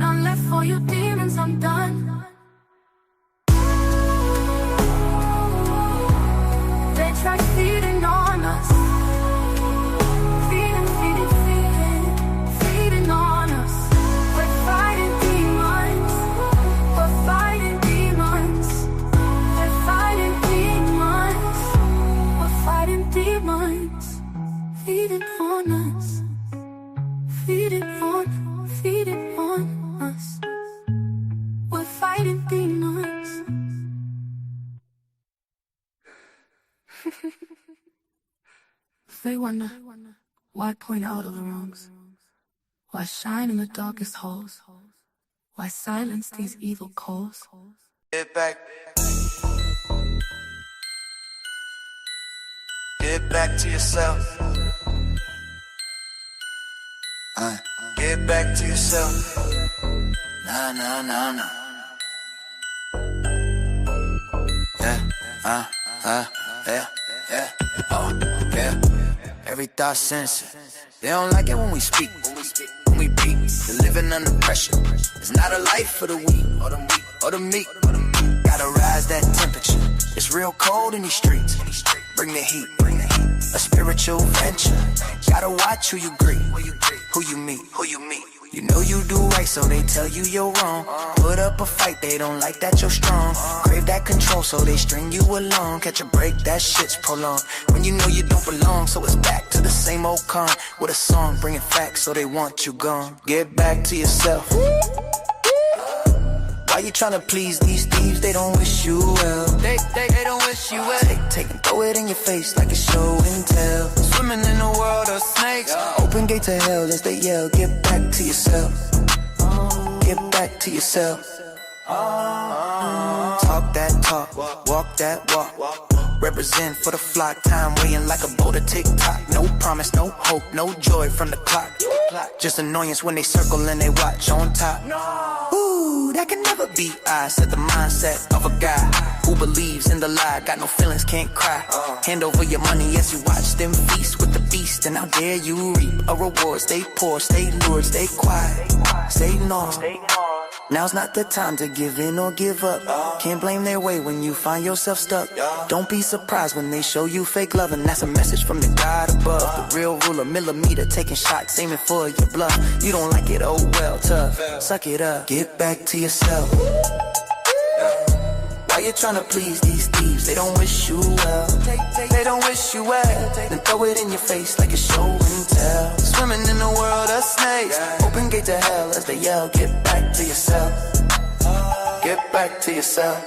none left for you demons, I'm done. They try feeding on us, feeding on us. We're fighting demons, we're fighting demons. We're fighting demons, we're fighting demons. Feeding on us, feeding on us. We're fighting demons. They wonder why point out all the wrongs, why shine in the darkest holes, why silence these evil calls. Get back. Get back to yourself. Get back to yourself. Nah. Yeah. Oh, yeah. Every thought censored. They don't like it when we speak. When we beat, they're living under pressure. It's not a life for the weak or the meek. Gotta rise that temperature. It's real cold in these streets. Bring the heat. A spiritual venture. Gotta watch who you greet, who you meet. You know you do right, so they tell you you're wrong. Put up a fight, they don't like that you're strong. Crave that control, so they string you along. Catch a break, that shit's prolonged. When you know you don't belong, so it's back to the same old con. With a song, bringing facts, so they want you gone. Get back to yourself. Why you tryna please these thieves? They don't wish you well. They don't wish you well. Take and throw it in your face like a show and tell. Swimming in a world of snakes. Open gate to hell as they yell. Get back to yourself. Get back to yourself. Talk that talk, walk that walk. Represent for the flock. Time weighing like a boat of tick-tock. No promise, no hope, no joy from the clock. Just annoyance when they circle and they watch on top. Ooh, that can never be I. Set the mindset of a guy who believes in the lie. Got no feelings, can't cry. Hand over your money as you watch them feast with the beast. And how dare you reap a reward. Stay poor, stay lured, stay quiet, stay normal. Now's not the time to give in or give up. Can't blame their way when you find yourself stuck. Don't be surprised when they show you fake love, and that's a message from the God above. The real ruler, millimeter, taking shots, aiming for your bluff. You don't like it, oh well, tough. Suck it up, get back to yourself. Why you tryna please these thieves? They don't wish you well. They don't wish you well. Then throw it in your face like a show and tell. Swimming in the world of snakes. Open gate to hell as they yell. Get back to yourself. Get back to yourself.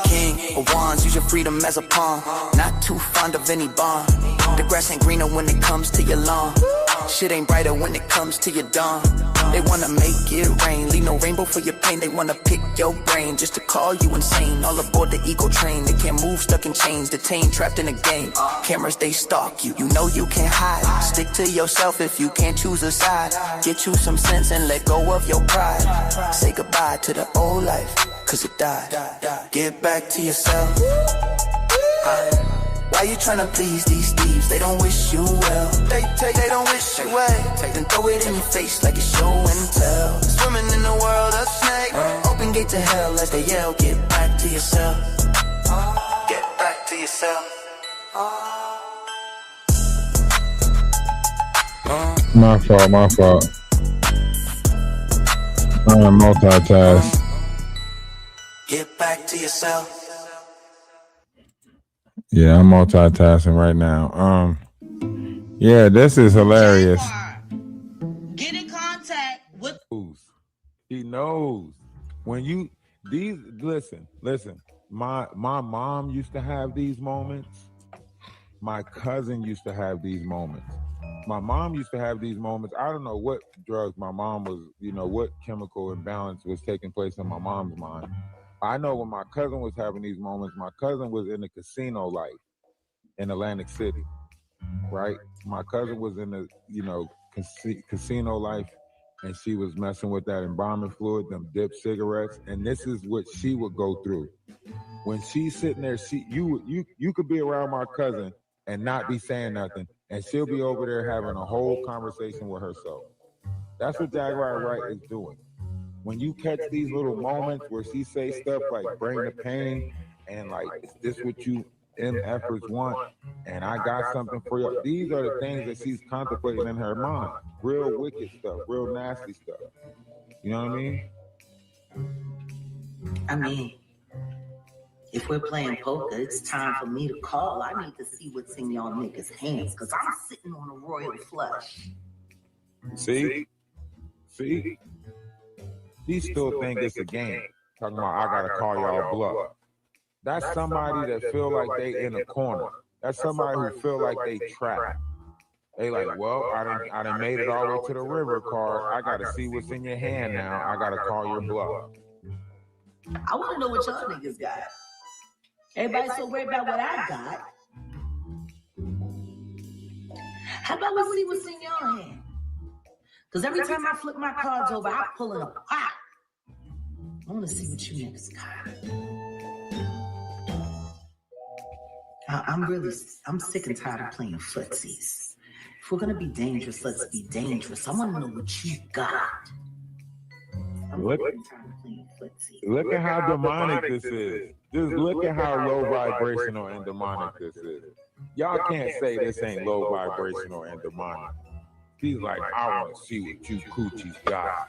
King of wands, use your freedom as a pawn. Not too fond of any bond. The grass ain't greener when it comes to your lawn. Shit ain't brighter when it comes to your dawn. They wanna make it rain, leave no rainbow for your pain. They wanna pick your brain just to call you insane. All aboard the ego train, they can't move, stuck in chains, detained, trapped in a game. Cameras, they stalk you, you know you can't hide. Stick to yourself if you can't choose a side. Get you some sense and let go of your pride. Say goodbye to the old life, cause it died. Get back to yourself. Why you tryna please these thieves? They don't wish you well. They don't wish you well. Then throw it in your face like a show and tell. Swimming in the world of snakes. Open gate to hell as they yell. Get back to yourself. Get back to yourself. My fault. I'm multitask. Get back to yourself. Yeah, I'm multitasking right now. Yeah, this is hilarious. Get in contact with. He knows when you Listen. My mom used to have these moments. My cousin used to have these moments. My mom used to have these moments. I don't know what drugs my mom was, what chemical imbalance was taking place in my mom's mind. I know when my cousin was having these moments, my cousin was in the casino life in Atlantic City, right? My cousin was in the, casino life, and she was messing with that embalming fluid, them dip cigarettes, and this is what she would go through. When she's sitting there, you could be around my cousin and not be saying nothing, and she'll be over there having a whole conversation with herself. That's what Jaguar Wright is doing. When you catch these little moments where she say stuff like "bring the pain" and like "is this what you MFers want?" and "I got something for you," these are the things that she's contemplating in her mind. Real wicked stuff, real nasty stuff. You know what I mean? I mean, if we're playing poker, it's time for me to call. I need to see what's in y'all niggas' hands, because I'm sitting on a royal flush. See? She still think it's a game. Talking about, I gotta call y'all bluff. That's somebody that feel like they in a corner. That's somebody who feel like they trapped. They like, well, I done made it all the way to the river card. I gotta see what's in your hand now. I gotta call your bluff. I want to know what y'all niggas got. Everybody's so worried about what I got. How about we see what's in your hand? Because every time I flip my cards over, I pull in a pot. I want to see what you niggas got. I'm sick and tired of playing footsies. If we're going to be dangerous, let's be dangerous. I want to know what you got. Look at how demonic this is. Just look at how low vibrational and demonic this is. Y'all can't say this ain't low vibrational and demonic. He's like, I want to see what you coochies got.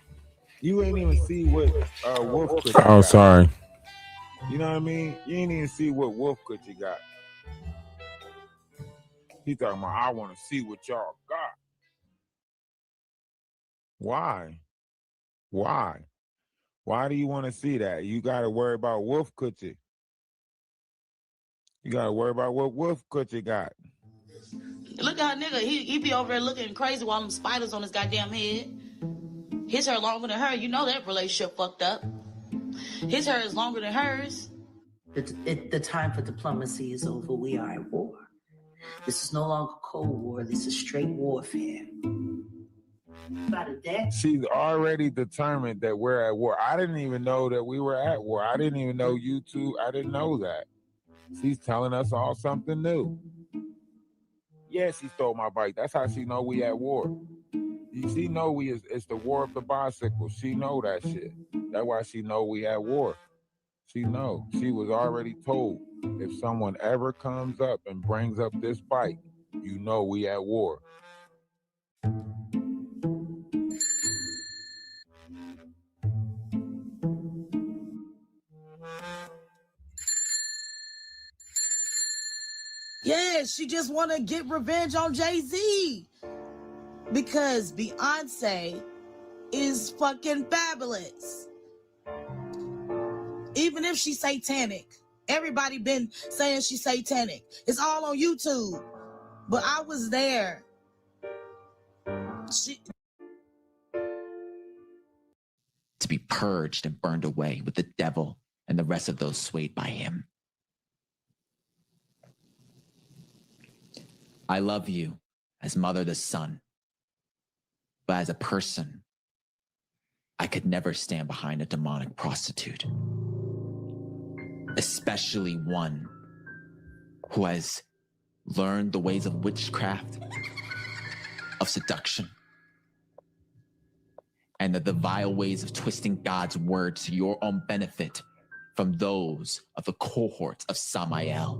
You ain't even see what Wolf Coochie got. Oh, sorry. You know what I mean? You ain't even see what Wolf Coochie got. He talking about, I want to see what y'all got. Why? Why do you want to see that? You got to worry about Wolf Coochie. You got to worry about what Wolf Coochie got. Look at nigga, he be over there looking crazy while them spiders on his goddamn head. His hair longer than her. You know that relationship fucked up. His hair is longer than hers. The time for diplomacy is over. We are at war. This is no longer Cold War. This is straight warfare. She's already determined that we're at war. I didn't even know that we were at war. I didn't even know you two. I didn't know that. She's telling us all something new. Yeah, she stole my bike. That's how she know we at war. She know it's the war of the bicycle. She know that shit. That's why she know we at war. She know. She was already told, if someone ever comes up and brings up this bike, you know we at war. Yeah, she just want to get revenge on Jay-Z. Because Beyonce is fucking fabulous. Even if she's satanic. Everybody been saying she's satanic. It's all on YouTube. But I was there. To be purged and burned away with the devil and the rest of those swayed by him. I love you as mother to son. But as a person, I could never stand behind a demonic prostitute. Especially one who has learned the ways of witchcraft, of seduction, and the vile ways of twisting God's word to your own benefit from those of the cohorts of Samael,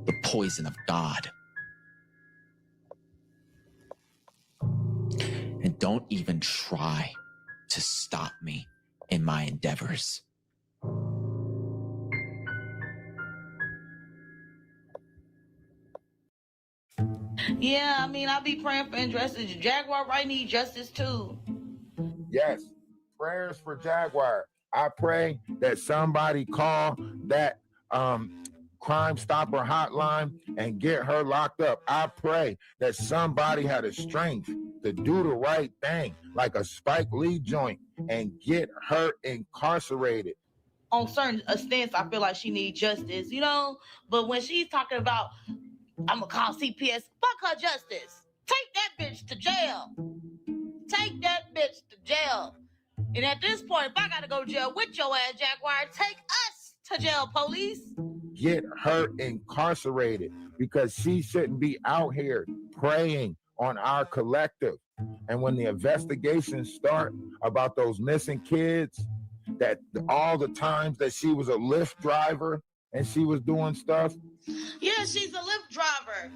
the poison of God. And don't even try to stop me in my endeavors. Yeah, I mean, I'll be praying for injustice. Jaguar Wright need justice too. Yes. Prayers for Jaguar. I pray that somebody call that Crime Stopper hotline and get her locked up. I pray that somebody had the strength to do the right thing, like a Spike Lee joint, and get her incarcerated. On certain extents, I feel like she needs justice, you know? But when she's talking about, I'm gonna call CPS, fuck her justice. Take that bitch to jail. Take that bitch to jail. And at this point, if I gotta go to jail with your ass, Jaguar, take us to jail, police. Get her incarcerated, because she shouldn't be out here preying on our collective. And when the investigations start about those missing kids, that all the times that she was a Lyft driver and she was doing stuff. Yeah, she's a Lyft driver.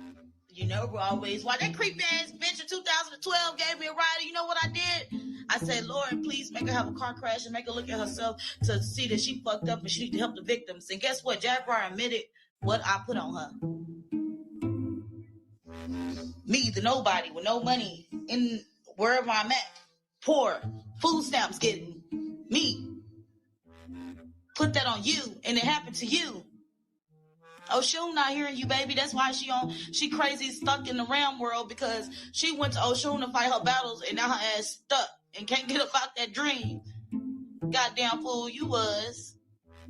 You know, always. Why that creepy ass bitch in 2012 gave me a ride, you know what I did? I said, Lord, please make her have a car crash and make her look at herself to see that she fucked up and she need to help the victims. And guess what? Jaguar admitted what I put on her. Me, the nobody with no money in wherever I'm at, poor, food stamps getting me. Put that on you, and it happened to you. Oshun not hearing you, baby. That's why she crazy stuck in the realm world, because she went to Oshun to fight her battles, and now her ass stuck and can't get up out that dream. Goddamn fool you was.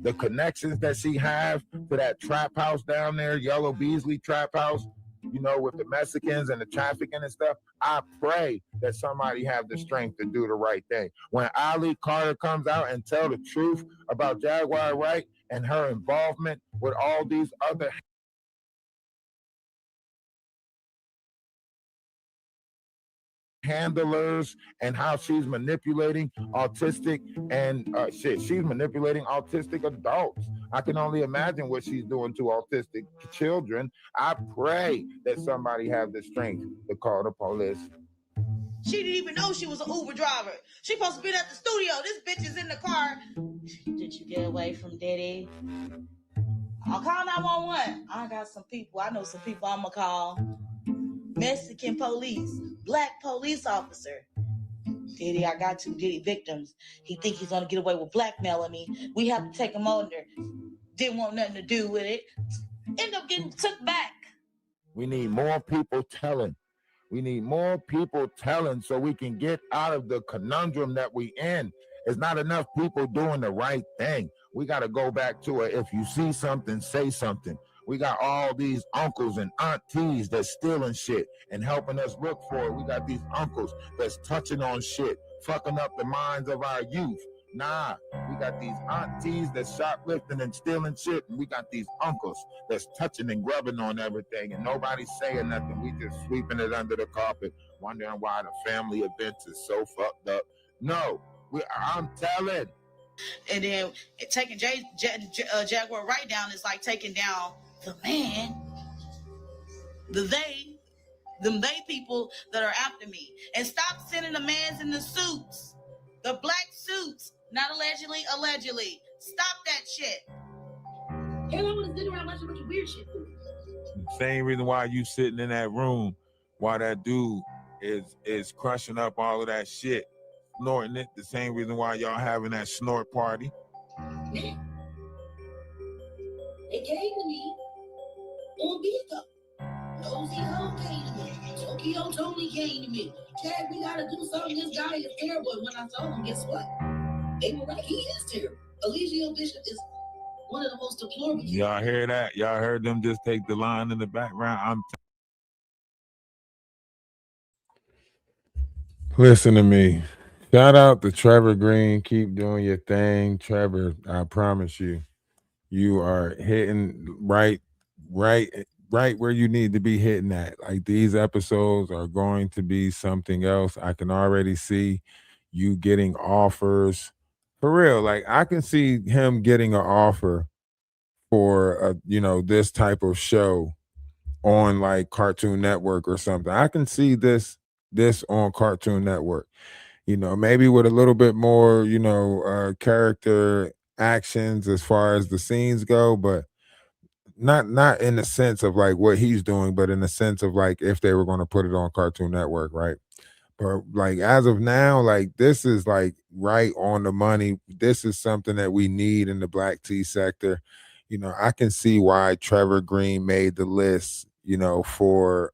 The connections that she have to that trap house down there, Yellow Beasley trap house, you know, with the Mexicans and the trafficking and stuff. I pray that somebody have the strength to do the right thing. When Ali Carter comes out and tell the truth about Jaguar Wright and her involvement with all these other handlers and how she's manipulating autistic and she's manipulating autistic adults. I can only imagine what she's doing to autistic children. I pray that somebody have the strength to call the police. She didn't even know she was an Uber driver. She supposed to be at the studio. This bitch is in the car. Did you get away from Daddy? I'll call 911. I got some people. I know some people I'm going to call. Mexican police. Black police officer. Diddy, I got two Diddy victims. He think he's going to get away with blackmailing me. We have to take him under. Didn't want nothing to do with it. End up getting took back. We need more people telling. We need more people telling so we can get out of the conundrum that we in. It's not enough people doing the right thing. We got to go back to it. If you see something, say something. We got all these uncles and aunties that's stealing shit and helping us look for it. We got these uncles that's touching on shit, fucking up the minds of our youth. Nah, we got these aunties that's shoplifting and stealing shit, and we got these uncles that's touching and grubbing on everything, and nobody's saying nothing. We just sweeping it under the carpet, wondering why the family events is so fucked up. No, I'm telling. And then taking Jaguar Wright down is like taking down the man, them they people that are after me. And stop sending the mans in the suits, the black suits, not allegedly. Stop that shit. Everyone was sitting around watching a bunch of weird shit. Same reason why you sitting in that room, why that dude is crushing up all of that shit, snorting it. The same reason why y'all having that snort party. They came to me on Vista. Nosy Ho came to me. Tokyo Tony came to me. Chad, we gotta do something. This guy is terrible. And when I told him, guess what? They were right. He is terrible. Eligio Bishop is one of the most deplorable. Y'all hear that? Y'all heard them just take the line in the background? Listen to me. Shout out to Trevor Green. Keep doing your thing. Trevor, I promise you, you are hitting right where you need to be hitting at. Like, these episodes are going to be something else. I can already see you getting offers. For real, like, I can see him getting an offer for this type of show on like Cartoon Network or something. I can see this on Cartoon Network. Maybe with a little bit more, character actions as far as the scenes go, but not in the sense of like what he's doing, but in the sense of like if they were going to put it on Cartoon Network, right? But like as of now, like this is like right on the money. This is something that we need in the black tea sector. I can see why Trevor Green made the list, for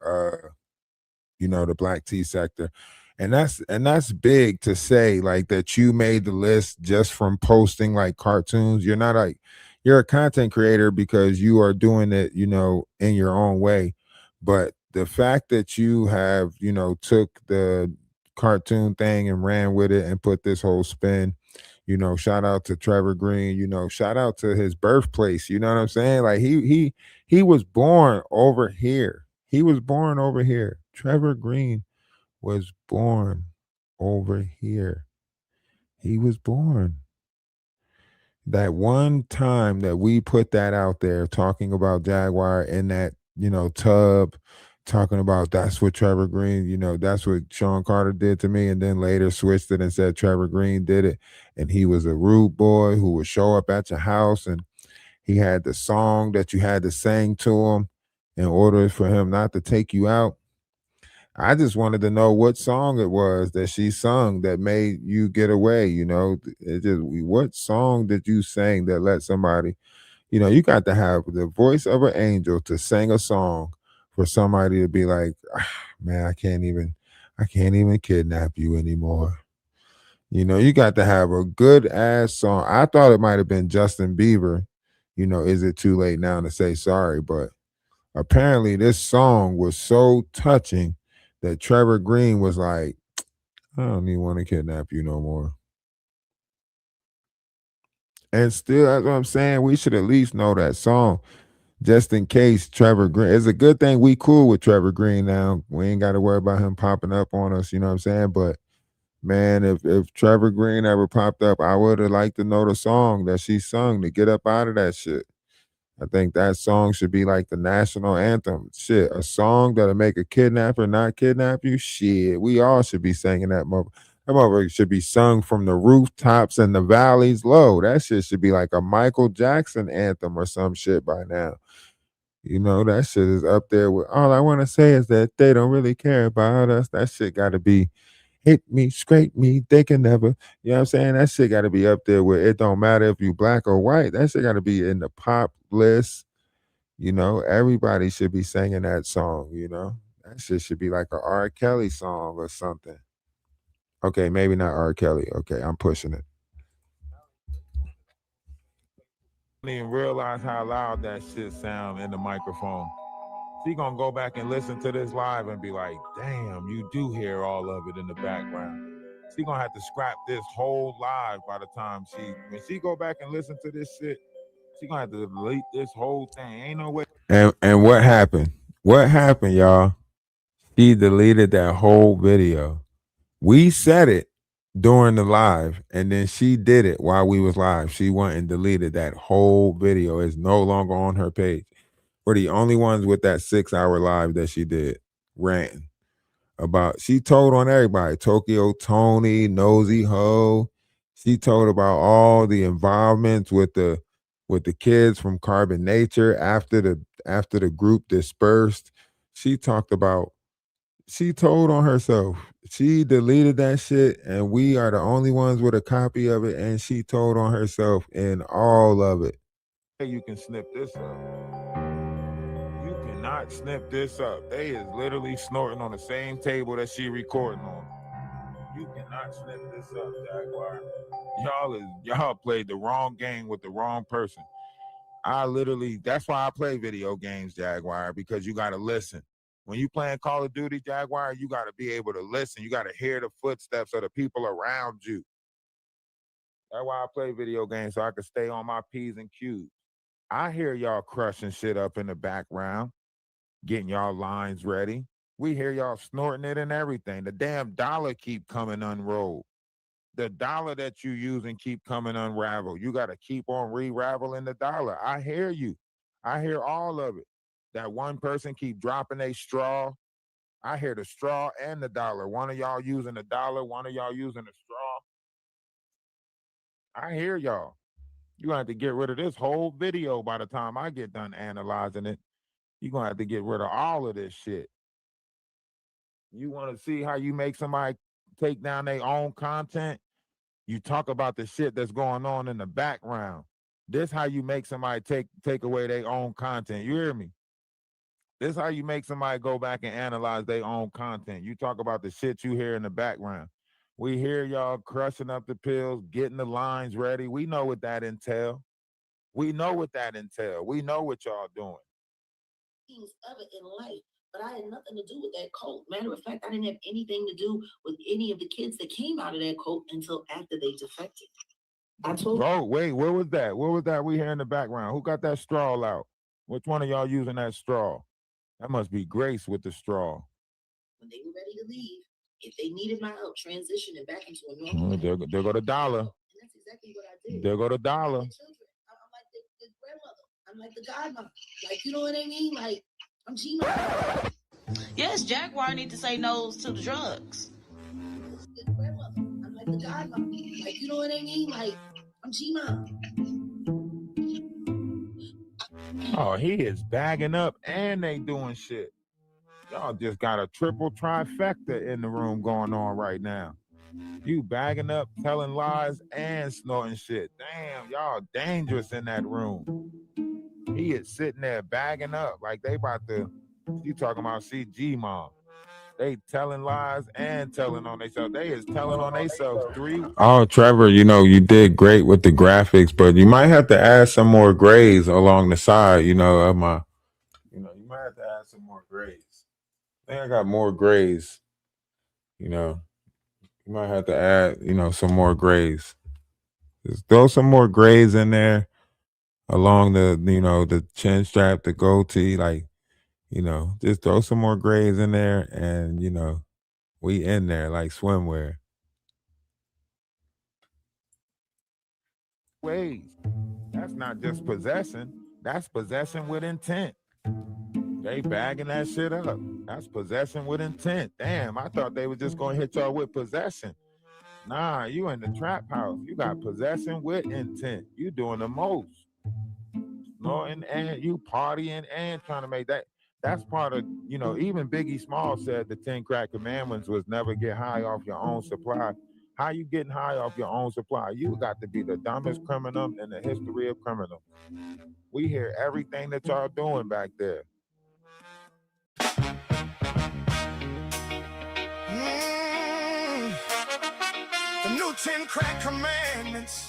the black tea sector. And that's big to say, like, that you made the list just from posting like cartoons. You're not like you're a content creator because you are doing it, in your own way. But the fact that you have, took the cartoon thing and ran with it and put this whole spin, shout out to Trevor Green, shout out to his birthplace. You know what I'm saying? Like he was born over here. He was born over here. Trevor Green was born over here. He was born. That one time that we put that out there talking about Jaguar in that, tub, talking about that's what Trevor Green, that's what Sean Carter did to me, and then later switched it and said Trevor Green did it. And he was a rude boy who would show up at your house, and he had the song that you had to sing to him in order for him not to take you out. I just wanted to know what song it was that she sung that made you get away. What song did you sing that let somebody, you got to have the voice of an angel to sing a song for somebody to be like, man, I can't even kidnap you anymore. You got to have a good ass song. I thought it might have been Justin Bieber. Is it too late now to say sorry? But apparently this song was so touching that Trevor Green was like, I don't even want to kidnap you no more. And still, that's what I'm saying. We should at least know that song just in case Trevor Green. It's a good thing we cool with Trevor Green now. We ain't got to worry about him popping up on us. You know what I'm saying? But man, if Trevor Green ever popped up, I would have liked to know the song that she sung to get up out of that shit. I think that song should be like the national anthem. Shit, a song that'll make a kidnapper not kidnap you. Shit, we all should be singing that mother. That motherfucker should be sung from the rooftops and the valleys low. That shit should be like a Michael Jackson anthem or some shit by now. That shit is up there with all I want to say is that they don't really care about us. That shit got to be hit me, scrape me, they can never. You know what I'm saying? That shit got to be up there where it don't matter if you black or white. That shit got to be in the pop list. Everybody should be singing that song. That shit should be like a R. Kelly song or something. Okay, maybe not R. Kelly. Okay, I'm pushing it. I didn't even realize how loud that shit sound in the microphone. She gonna go back and listen to this live and be like, damn, you do hear all of it in the background. She gonna have to scrap this whole live by the time when she go back and listen to this shit, she gonna have to delete this whole thing. Ain't no way. And what happened? What happened, y'all? She deleted that whole video. We said it during the live, and then she did it while we was live. She went and deleted that whole video. It's no longer on her page. We're the only ones with that 6-hour live that she did ranting about. She told on everybody, Tokyo Tony, Nosy Ho. She told about all the involvements with the kids from Carbon Nature after the group dispersed. She told on herself. She deleted that shit, and we are the only ones with a copy of it, and she told on herself in all of it. You can snip this up. You cannot snip this up. They is literally snorting on the same table that she recording on. You cannot snip this up, Jaguar. Y'all played the wrong game with the wrong person. That's why I play video games, Jaguar, because you gotta listen. When you playing Call of Duty, Jaguar, you gotta be able to listen. You gotta hear the footsteps of the people around you. That's why I play video games, so I can stay on my P's and Q's. I hear y'all crushing shit up in the background, getting y'all lines ready. We hear y'all snorting it and everything. The damn dollar keep coming unrolled. The dollar that you use and keep coming unraveled. You got to keep on re-raveling the dollar. I hear you. I hear all of it. That one person keep dropping a straw. I hear the straw and the dollar. One of y'all using the dollar, one of y'all using the straw. I hear y'all. You're going to have to get rid of this whole video by the time I get done analyzing it. You're going to have to get rid of all of this shit. You want to see how you make somebody take down their own content? You talk about the shit that's going on in the background. This how you make somebody take away their own content. You hear me? This how you make somebody go back and analyze their own content. You talk about the shit you hear in the background. We hear y'all crushing up the pills, getting the lines ready. We know what that entail. We know what that entail. We know what y'all doing. Things of it in life, but I had nothing to do with that cult. Matter of fact, I didn't have anything to do with any of the kids that came out of that cult until after they defected. I told Oh, wait, what was that? What was that we hear in the background? Who got that straw out? Which one of y'all using that straw? That must be Grace with the straw. When they were ready to leave, if they needed my help transitioning back into a normal life, There go the dollar. and that's exactly what I did. There go the dollar. My children, I'm like the grandmother. I'm like the godmother. Like, you know what I mean? Like, I'm Gina. Yes, Jaguar need to say no to the drugs. The grandmother. I'm like the godmother. Like, you know what I mean? Like, I'm Gina. Oh, he is bagging up and they doing shit. Y'all just got a triple trifecta in the room going on right now. You bagging up, telling lies, and snorting shit. Damn, y'all dangerous in that room. He is sitting there bagging up like they about to, you talking about CG mom. They telling lies and telling on themselves. They is telling on themselves 3. Oh, Trevor, you did great with the graphics, but you might have to add some more grays along the side, of my, you might have to add some more grays. I think I got more grays, you might have to add, some more grays. Just throw some more grays in there along the, the chin strap, the goatee, like, just throw some more grays in there and, we in there like swimwear. Ways. That's not just possession. That's possession with intent. They bagging that shit up. That's possession with intent. Damn, I thought they were just going to hit y'all with possession. Nah, you in the trap house. You got possession with intent. You doing the most. Snorting and you partying and trying to make that. That's part of, even Biggie Small said the 10 crack commandments was never get high off your own supply. How you getting high off your own supply? You got to be the dumbest criminal in the history of criminals. We hear everything that y'all doing back there. The new 10 crack commandments.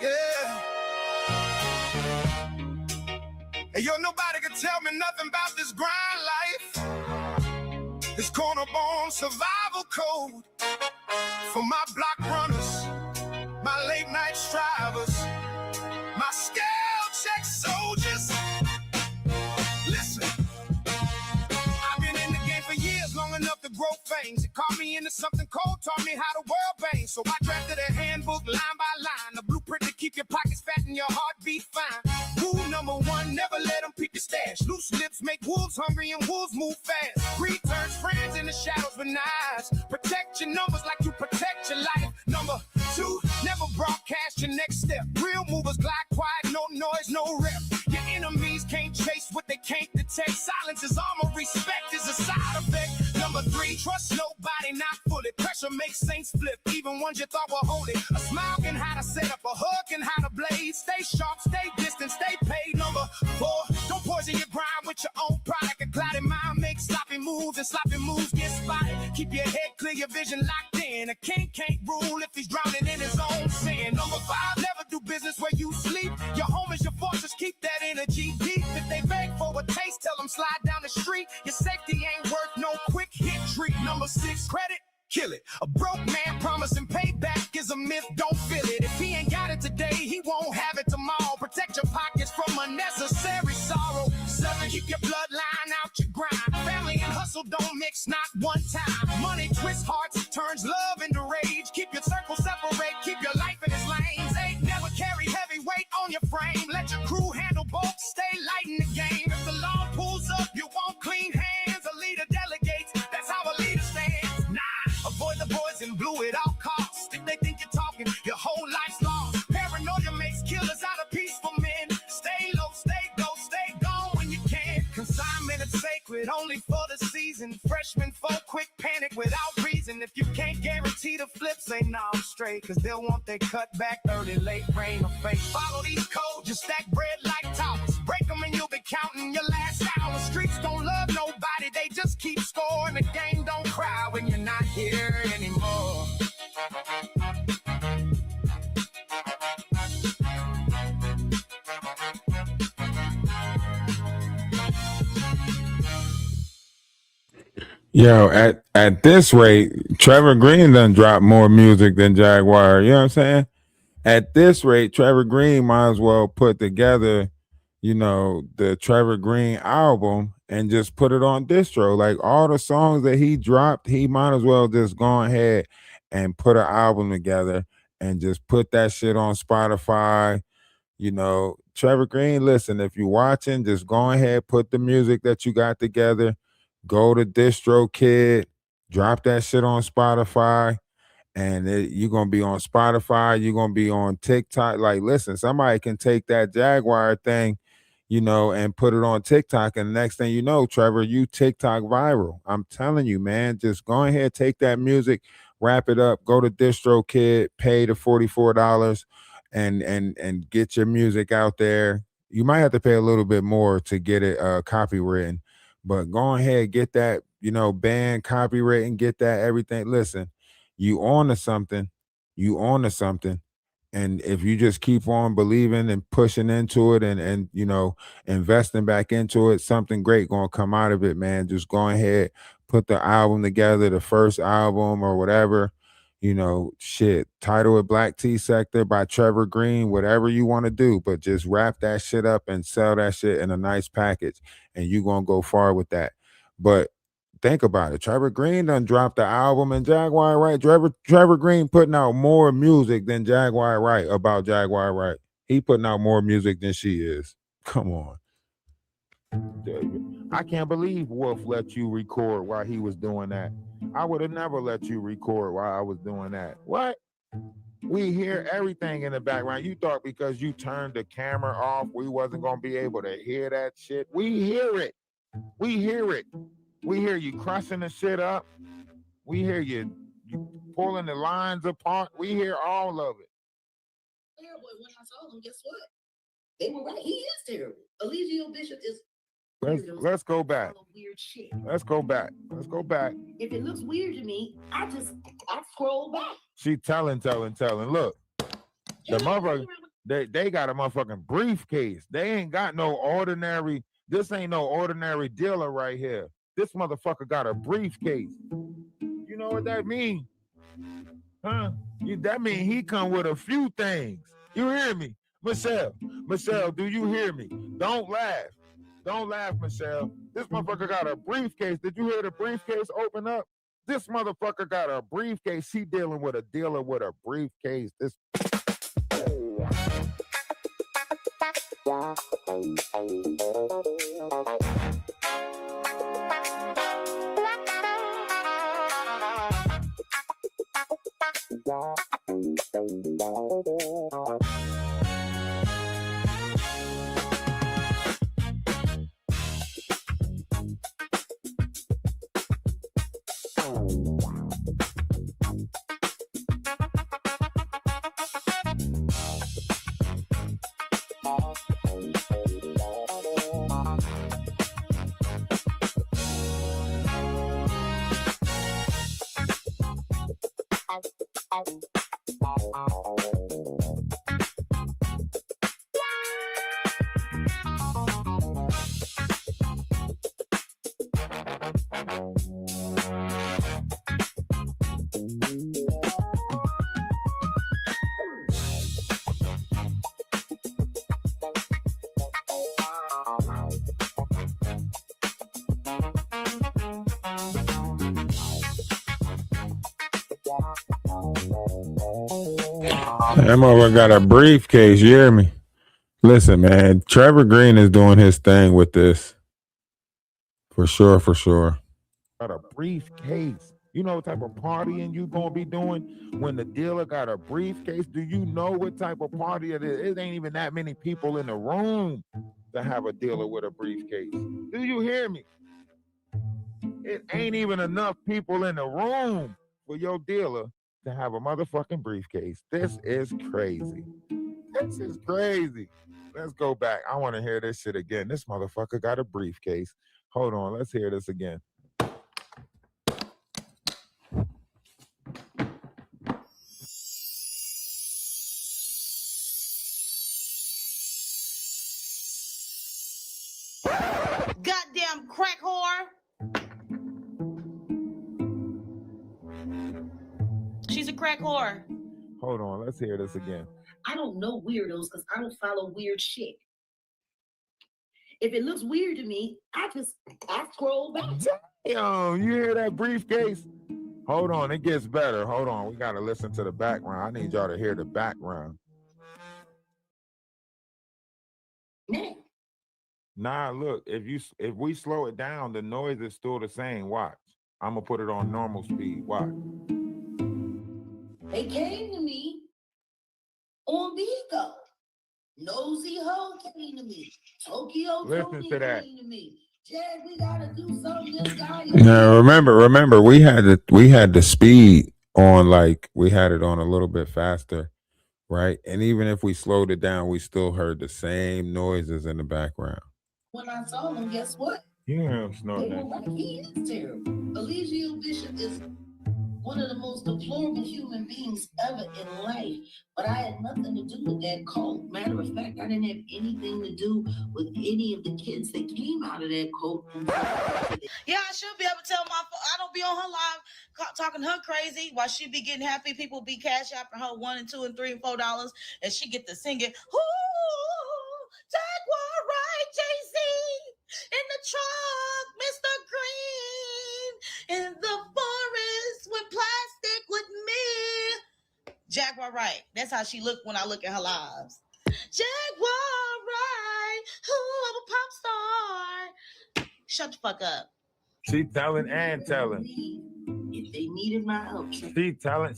Yeah. Hey, yo, nobody can tell me nothing about this grind life. This corner bone survival code. For my block runners, my late night strivers, my scale check soldiers. Listen, I've been in the game for years, long enough to grow fangs. It caught me into something cold, taught me how to world bang. So I drafted a handbook line by line, a blueprint to keep your pockets fat and your heartbeat fine. Rule number 1, never let them peep your stash. Loose lips make wolves hungry and wolves move fast. Greed turns friends in the shadows with knives. Protect your numbers like you protect your life. Number 2, never broadcast your next step. Real movers glide quiet, no noise, no rep. Your enemies can't chase what they can't detect. Silence is armor, respect is a side effect. Number 3, trust nobody, not fully. Pressure makes saints flip, even ones you thought were holy. A smile can hide a setup, a hug can hide a blade. Stay sharp, stay distant, stay paid. Number 4, don't poison your grind with your own product. A clouded mind makes sloppy moves, and sloppy moves get spotted. Keep your head clear, your vision locked in. A king can't rule if he's drowning in his own sin. Number 5, never do business where you sleep. Your home is your fortress, keep that energy deep. If they beg for a taste, tell them slide down the street. Your safety ain't worth no quick hit treat. Number 6, credit, kill it. A broke man promising payback is a myth, don't feel it. If he ain't got it today, he won't have it tomorrow. Protect your pockets from unnecessary sorrow. 7, keep your bloodline out your grind. Family and hustle don't mix, not one time. Money twists hearts, turns love into rage. Keep your circle separate, keep your life in its lanes. 8, never carry heavy weight on your frame. Let your crew handle both, stay light in the game. If the law pulls up, you want clean hands. A leader delegates, that's how a leader stands. Avoid the boys in blue at all costs. If they think you're talking, your whole life's lost. Paranoia makes killers out of peaceful men. Stay low, stay go, stay gone when you can. Consignment is sacred. it only for the season. Freshmen folk quick panic without reason. If you can't guarantee the flips, say nah, I'm straight. Cause they'll want their cut back early, late, rain or fake. Follow these codes, just stack bread like towers. Break them and you'll be counting your last hour. Streets don't love nobody, they just keep scoring. The game don't cry when you're not here anymore. Yo, at this rate, Trevor Green done dropped more music than Jaguar. You know what I'm saying? At this rate, Trevor Green might as well put together, the Trevor Green album and just put it on distro. Like all the songs that he dropped, he might as well just go ahead and put an album together and just put that shit on Spotify. Trevor Green, listen, if you're watching, just go ahead, put the music that you got together, go to DistroKid, drop that shit on Spotify, and you're going to be on Spotify, you're going to be on TikTok. Like, listen, somebody can take that Jaguar thing, and put it on TikTok, and the next thing you know, Trevor, you TikTok viral. I'm telling you, man, just go ahead, take that music, wrap it up, go to DistroKid, pay the $44 and get your music out there. You might have to pay a little bit more to get it copywritten, but go ahead, get that, band copywritten, get that everything. Listen, you on to something. And if you just keep on believing and pushing into it and investing back into it, something great gonna come out of it, man. Just go ahead, put the album together, the first album or whatever, title it Black Tea Sector by Trevor Green, whatever you want to do, but just wrap that shit up and sell that shit in a nice package, and you gonna go far with that. But think about it. Trevor Green done dropped the album, and Jaguar Wright. Trevor Green putting out more music than Jaguar Wright about Jaguar Wright. He putting out more music than she is. Come on. I can't believe Wolf let you record while he was doing that. I would have never let you record while I was doing that. What? We hear everything in the background. You thought because you turned the camera off, we wasn't going to be able to hear that shit. We hear it. We hear it. We hear you crushing the shit up. We hear you pulling the lines apart. We hear all of it. Terrible. When I saw them, guess what? They were right. He is terrible. Eligio Bishop is. Let's go back. Weird shit. Let's go back. If it looks weird to me, I scroll back. She telling. Look, the motherfucker, they got a motherfucking briefcase. They ain't got no ordinary. This ain't no ordinary dealer right here. This motherfucker got a briefcase. You know what that mean? Huh? That mean he come with a few things. You hear me? Michelle, do you hear me? Don't laugh. Don't laugh, Michelle. This motherfucker got a briefcase. Did you hear the briefcase open up? This motherfucker got a briefcase. She dealing with a dealer with a briefcase. This. That motherfucker got a briefcase, you hear me? Listen, man, Trevor Green is doing his thing with this. For sure. Got a briefcase. You know what type of partying you gonna be doing when the dealer got a briefcase? Do you know what type of party it is? It ain't even that many people in the room to have a dealer with a briefcase. Do you hear me? It ain't even enough people in the room for your dealer to have a motherfucking briefcase. This is crazy. This is crazy. Let's go back. I want to hear this shit again. This motherfucker got a briefcase. Hold on. Let's hear this again. Goddamn crack whore. She's a crack whore. Hold on. Let's hear this again. I don't know weirdos because I don't follow weird shit. If it looks weird to me, I scroll back. Damn, you hear that briefcase? Hold on, it gets better. Hold on, we gotta listen to the background. I need y'all to hear the background. Man. Nah, look, if we slow it down, the noise is still the same. Watch. I'm gonna put it on normal speed. Watch. They came to me on Bigo. Nosy Ho came to me. Tokyo Listen to that. came to me. Jag, we gotta do something. This guy. Now remember, we had the speed on, like we had it on a little bit faster, right? And even if we slowed it down, we still heard the same noises in the background. When I saw them, guess what? You hear him They snorting. were like, he is terrible. Eligio Bishop is one of the most deplorable human beings ever in life. But I had nothing to do with that cult. Matter of fact, I didn't have anything to do with any of the kids that came out of that cult. Yeah, I should be able to tell I don't be on her live talking her crazy while she be getting happy. People be cash apping her $1 and $2 and $3 and $4, and she get to sing it. Ooh, Jaguar Wright, Jay-Z in the truck, Mr. Green in the forest with plastic with me. Jaguar Wright. That's how she look when I look at her lives. Jaguar Wright, ooh, I'm a pop star. Shut the fuck up. She telling and telling. If they needed my help. She telling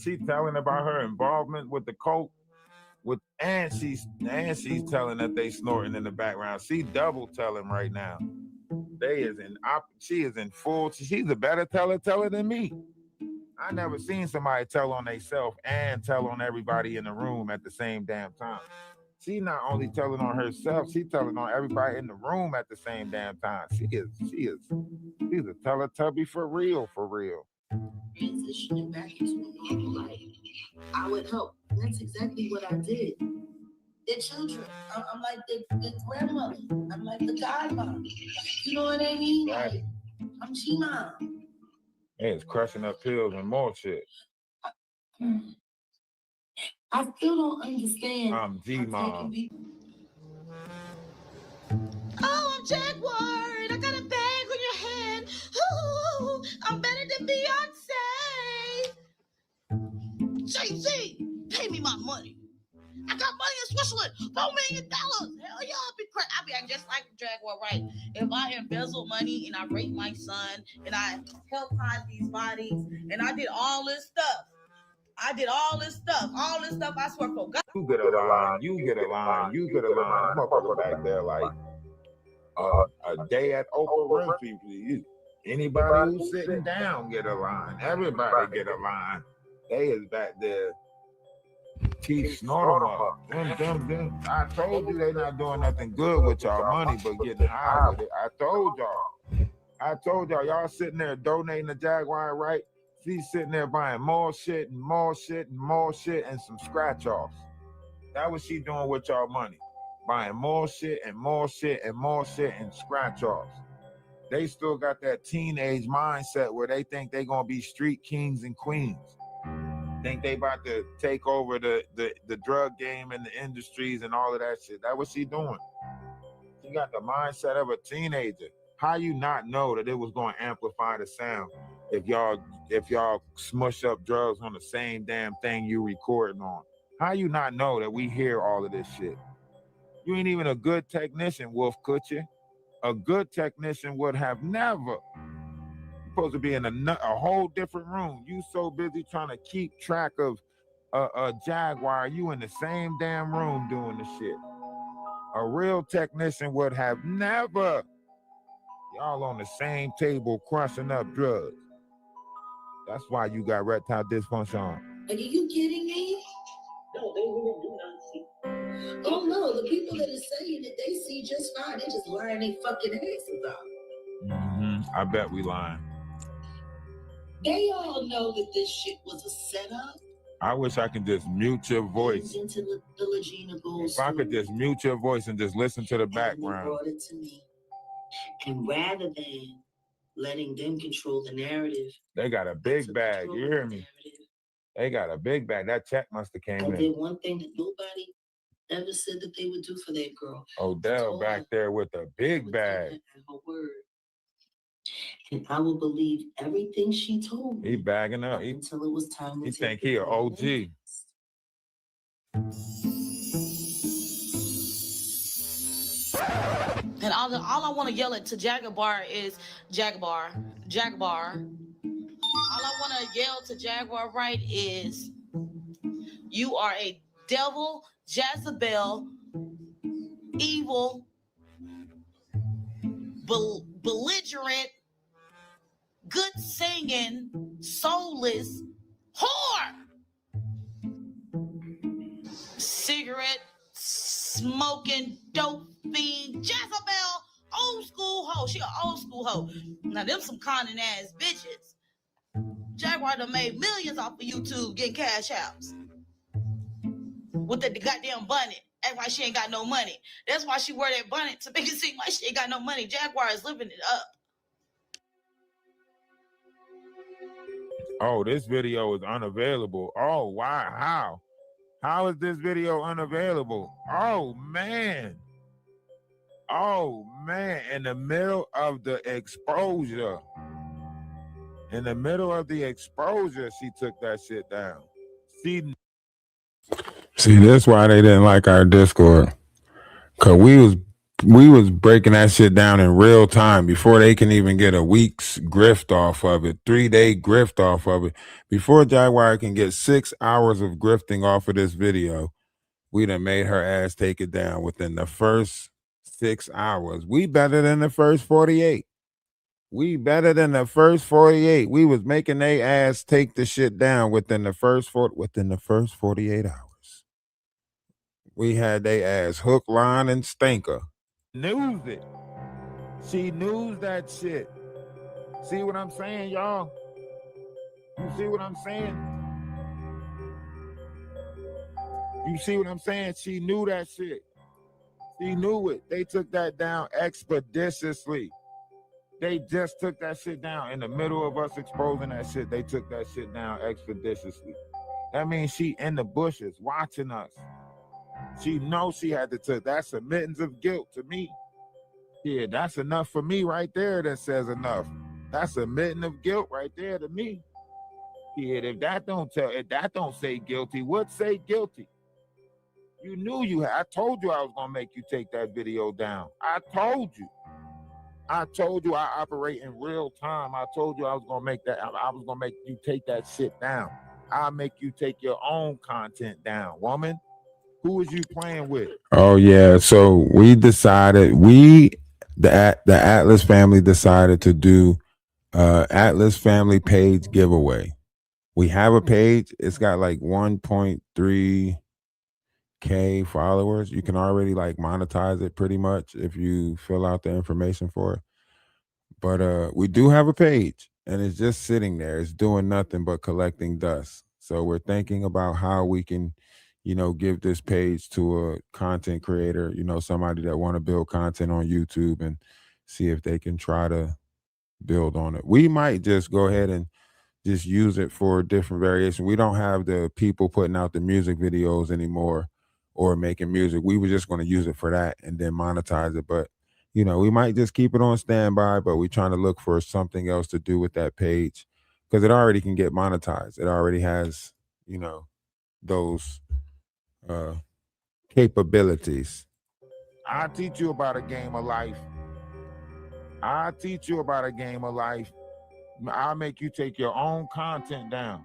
about her involvement with the cult. And she's telling that they snorting in the background. She double telling right now. She is in full. She's a better teller than me. I never seen somebody tell on themselves and tell on everybody in the room at the same damn time. She not only telling on herself, she telling on everybody in the room at the same damn time. She's a Teletubby for real. Transitioning back into a normal life. I would help. That's exactly what I did. Their children. I'm like the grandmother. I'm like the godmother. You know what I mean? Like, I'm G-Mom. It's crushing up pills and more shit. I still don't understand. I'm G-Mom. Oh, I'm Jaguar. I got a bag on your head. Ooh, I'm better than Beyonce. Jay-Z, pay me my money. I got money in Switzerland, $4 million. Hell yeah, I'll be acting just like Jaguar Wright. If I embezzle money and I rape my son and I help hide these bodies and I did all this stuff. All this stuff, I swear for God. You get a line. Motherfucker back there like a day at Oprah Winfrey. Anybody who's sitting down get a line. Everybody get a line. They is back there. Keep snorting up. Them. I told you they not doing nothing good with y'all money, but getting high with it. I told y'all. Y'all sitting there donating to Jaguar Wright. She's sitting there buying more shit and some scratch offs. That what she doing with y'all money. Buying more shit and scratch offs. They still got that teenage mindset where they think they gonna be street kings and queens. Think they about to take over the drug game and the industries and all of that shit. That's what she doing. She got the mindset of a teenager. How you not know that it was going to amplify the sound if y'all smush up drugs on the same damn thing you recording on? How you not know that we hear all of this shit? You ain't even a good technician, Wolf, could you? A good technician would have never. Supposed to be in a whole different room. You so busy trying to keep track of a Jaguar, you in the same damn room doing the shit. A real technician would have never. Y'all on the same table crushing up drugs. That's why you got erectile dysfunction. Are you kidding me? No, they wouldn't do nothing. Oh no, the people that are saying that they see just fine, they just lying their fucking asses off. I bet we lying. They all know that this shit was a setup. I wish I could just mute your voice. Into the Legina Gold if I could just mute your voice and just listen to the background. They brought it to me. And rather than letting them control the narrative, they got a big bag. You hear me? They got a big bag. That check must have came in. I did one thing that nobody ever said that they would do for that girl. Odell back there with a big bag. Her word. And I will believe everything she told me. He bagging up. Until it was time to he think he an OG. And all I want to yell at to Jaguar is Jaguar. All I want to yell to Jaguar Wright is, you are a devil, Jezebel, evil, belligerent, good singing, soulless whore. Cigarette smoking, dope fiend, Jezebel, old school hoe. She an old school hoe. Now them some conning ass bitches. Jaguar done made millions off of YouTube getting cash outs with the goddamn bonnet. That's why she ain't got no money. That's why she wear that bonnet to make it seem like she ain't got no money. Jaguar is living it up. Oh, this video is unavailable. Oh, why? How? How is this video unavailable? Oh, man. Oh, man. In the middle of the exposure. In the middle of the exposure, she took that shit down. See, that's why they didn't like our Discord. Cause we was breaking that shit down in real time before they can even get a week's grift off of it, 3-day grift off of it. Before Jaguar can get 6 hours of grifting off of this video, we done made her ass take it down within the first 6 hours. We better than the first 48. We better than the first 48. We was making they ass take the shit down within the first 48 hours. We had they ass hook, line, and stinker. News it. She news that shit. See what I'm saying, y'all? You see what I'm saying? You see what I'm saying? She knew that shit. She knew it. They took that down expeditiously. They just took that shit down in the middle of us exposing that shit. They took that shit down expeditiously. That means she in the bushes watching us. She knows she had to take. That's admittance of guilt to me. Yeah, that's enough for me right there. That says enough. That's admitting of guilt right there to me. Yeah, if that don't say guilty, what say guilty? You knew you had. I told you I was gonna make you take that video down. I told you I operate in real time. I told you I was gonna make you take that shit down. I'll make you take your own content down, woman. Who was you playing with? Oh yeah, so we decided the Atlas family decided to do Atlas family page giveaway. We have a page. It's got like 1.3K followers. You can already like monetize it pretty much if you fill out the information for it. But we do have a page and it's just sitting there. It's doing nothing but collecting dust. So we're thinking about how we can, give this page to a content creator, somebody that want to build content on YouTube and see if they can try to build on it. We might just go ahead and just use it for different variation. We don't have the people putting out the music videos anymore or making music. We were just going to use it for that and then monetize it. But, we might just keep it on standby, but we're trying to look for something else to do with that page because it already can get monetized. It already has, those capabilities. I'll teach you about a game of life. I'll make you take your own content down.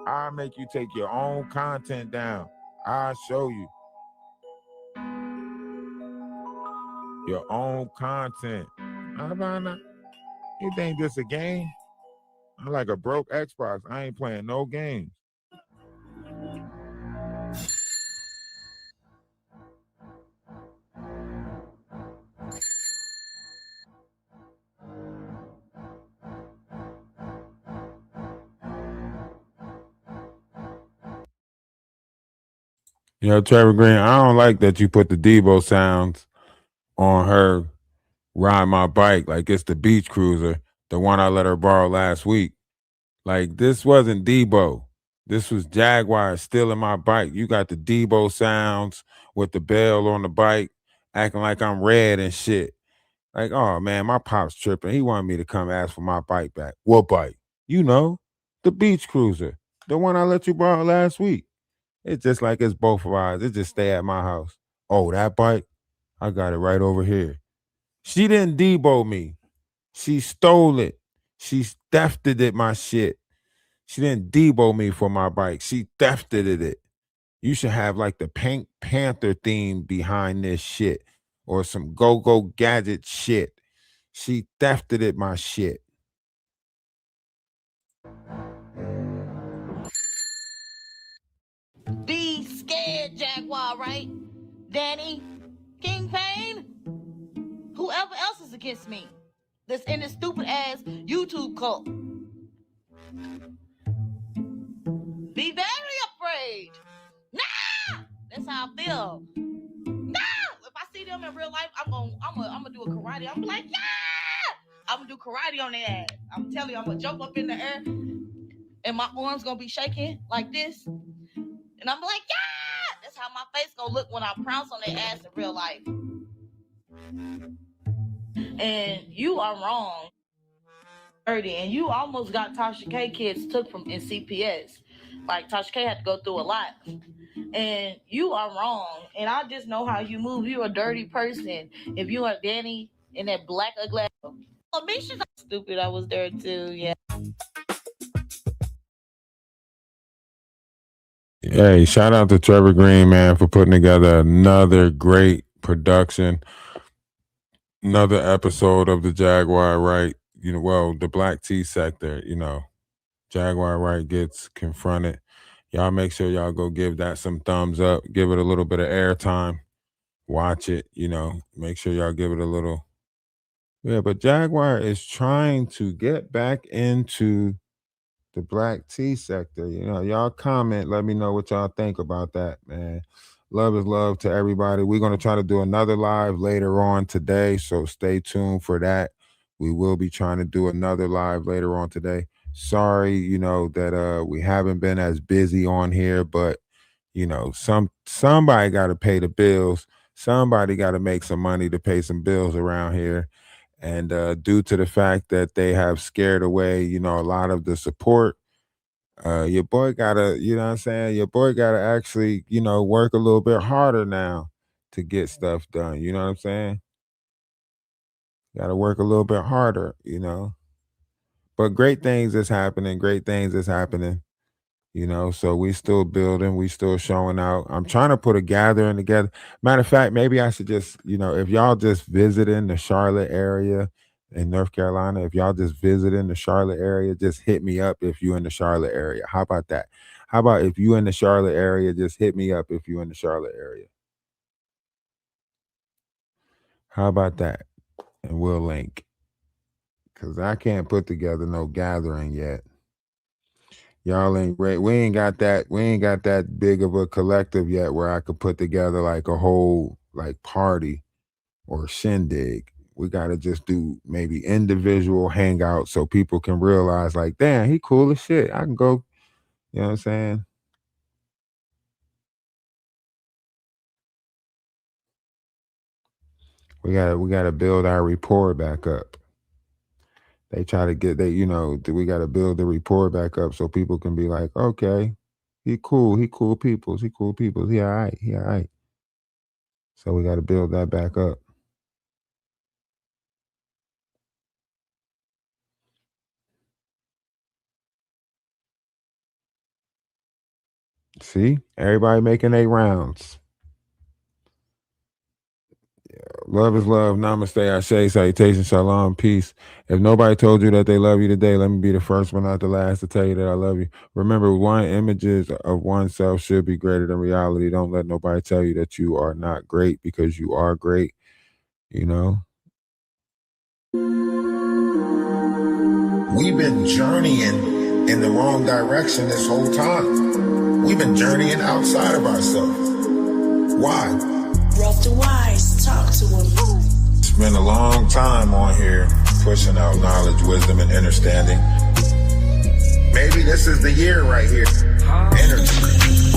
I'll make you take your own content down. I'll show you. your own content. How about not? You think this a game? I'm like a broke Xbox. I ain't playing no games. Trevor Green, I don't like that you put the Debo sounds on her ride my bike like it's the beach cruiser, the one I let her borrow last week. Like, this wasn't Debo. This was Jaguar stealing my bike. You got the Debo sounds with the bell on the bike, acting like I'm red and shit. Like, oh man, my pop's tripping. He wanted me to come ask for my bike back. What bike? The beach cruiser, the one I let you borrow last week. It's just like it's both of ours. It just stay at my house. Oh, that bike? I got it right over here. She didn't Debo me. She stole it. She thefted it, my shit. She didn't Debo me for my bike. She thefted it. You should have like the Pink Panther theme behind this shit or some go-go gadget shit. She thefted it, my shit. Be scared, Jaguar, right? Danny, King Payne, whoever else is against me that's in this stupid ass YouTube cult. Be very afraid. Nah! That's how I feel. Nah! If I see them in real life, I'm gonna do a karate. I'm like, yeah! I'm gonna do karate on their ass. I'm telling you, I'm gonna jump up in the air and my arms gonna be shaking like this. And I'm like, yeah! That's how my face gonna look when I pounce on their ass in real life. And you are wrong. And you almost got Tasha K kids took from in CPS. Like, Tasha K had to go through a lot. And you are wrong. And I just know how you move. You're a dirty person. If you are Danny in that black ugly. Oh, Misha's stupid. I was there too. Yeah. Hey, shout out to Trevor Green, man, for putting together another great production, another episode of the Jaguar Wright, the black tea sector, Jaguar Wright gets confronted. Y'all make sure y'all go give that some thumbs up, give it a little bit of airtime, watch it, make sure y'all give it a little. Yeah, but Jaguar is trying to get back into the black tea sector. Y'all comment, let me know what y'all think about that, man. Love is love to everybody. We're going to try to do another live later on today, so stay tuned for that. We will be trying to do another live later on today. Sorry, that we haven't been as busy on here, but somebody got to pay the bills. Somebody got to make some money to pay some bills around here. And due to the fact that they have scared away, a lot of the support, your boy gotta, your boy gotta actually, work a little bit harder now to get stuff done. You know what I'm saying? Gotta work a little bit harder, But great things is happening. Great things is happening. So we still building, we still showing out. I'm trying to put a gathering together. Matter of fact, maybe I should just, if y'all just visiting the Charlotte area in North Carolina, if y'all just visiting the Charlotte area, just hit me up if you in the Charlotte area. How about that? How about if you in the Charlotte area, just hit me up if you in the Charlotte area. How about that? And we'll link. Cause I can't put together no gathering yet. Y'all ain't great. We ain't got that big of a collective yet where I could put together like a whole like party or shindig. We gotta just do maybe individual hangouts so people can realize like, damn, he cool as shit. I can go, you know what I'm saying? We gotta build our rapport back up. They try to get we gotta build the rapport back up so people can be like, okay, he cool peoples, he all right. So we gotta build that back up. See, everybody making 8 rounds. Love is love. Namaste. Ashe. Salutation. Shalom. Peace. If nobody told you that they love you today, let me be the first but not the last to tell you that I love you. Remember, one images of oneself should be greater than reality. Don't let nobody tell you that you are not great, because you are great. You know? We've been journeying in the wrong direction this whole time. We've been journeying outside of ourselves. Why? DaWise, talk to him. Spent a long time on here pushing out knowledge, wisdom, and understanding. Maybe this is the year right here. Energy.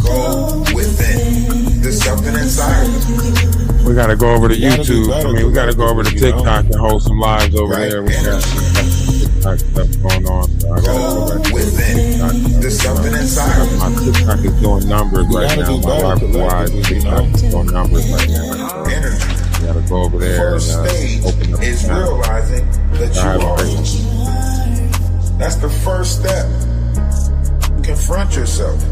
Go within. There's something inside of you. We got to go over to YouTube. We got to go over to TikTok and hold some lives over there. We got TikTok stuff going on. So I go within. There's something inside of you. My TikTok is doing numbers right now. My Live-Jaguar TikTok is doing numbers right now. Energy. You got to go over there. First stage open up is realizing that you are. That's the first step. Confront yourself.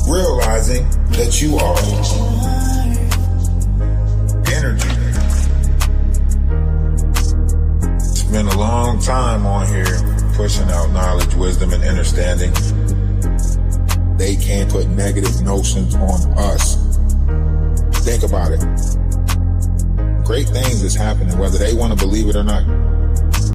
Realizing that you are energy. Spent a long time on here pushing out knowledge, wisdom, and understanding. They can't put negative notions on us. Think about it. Great things is happening, whether they want to believe it or not.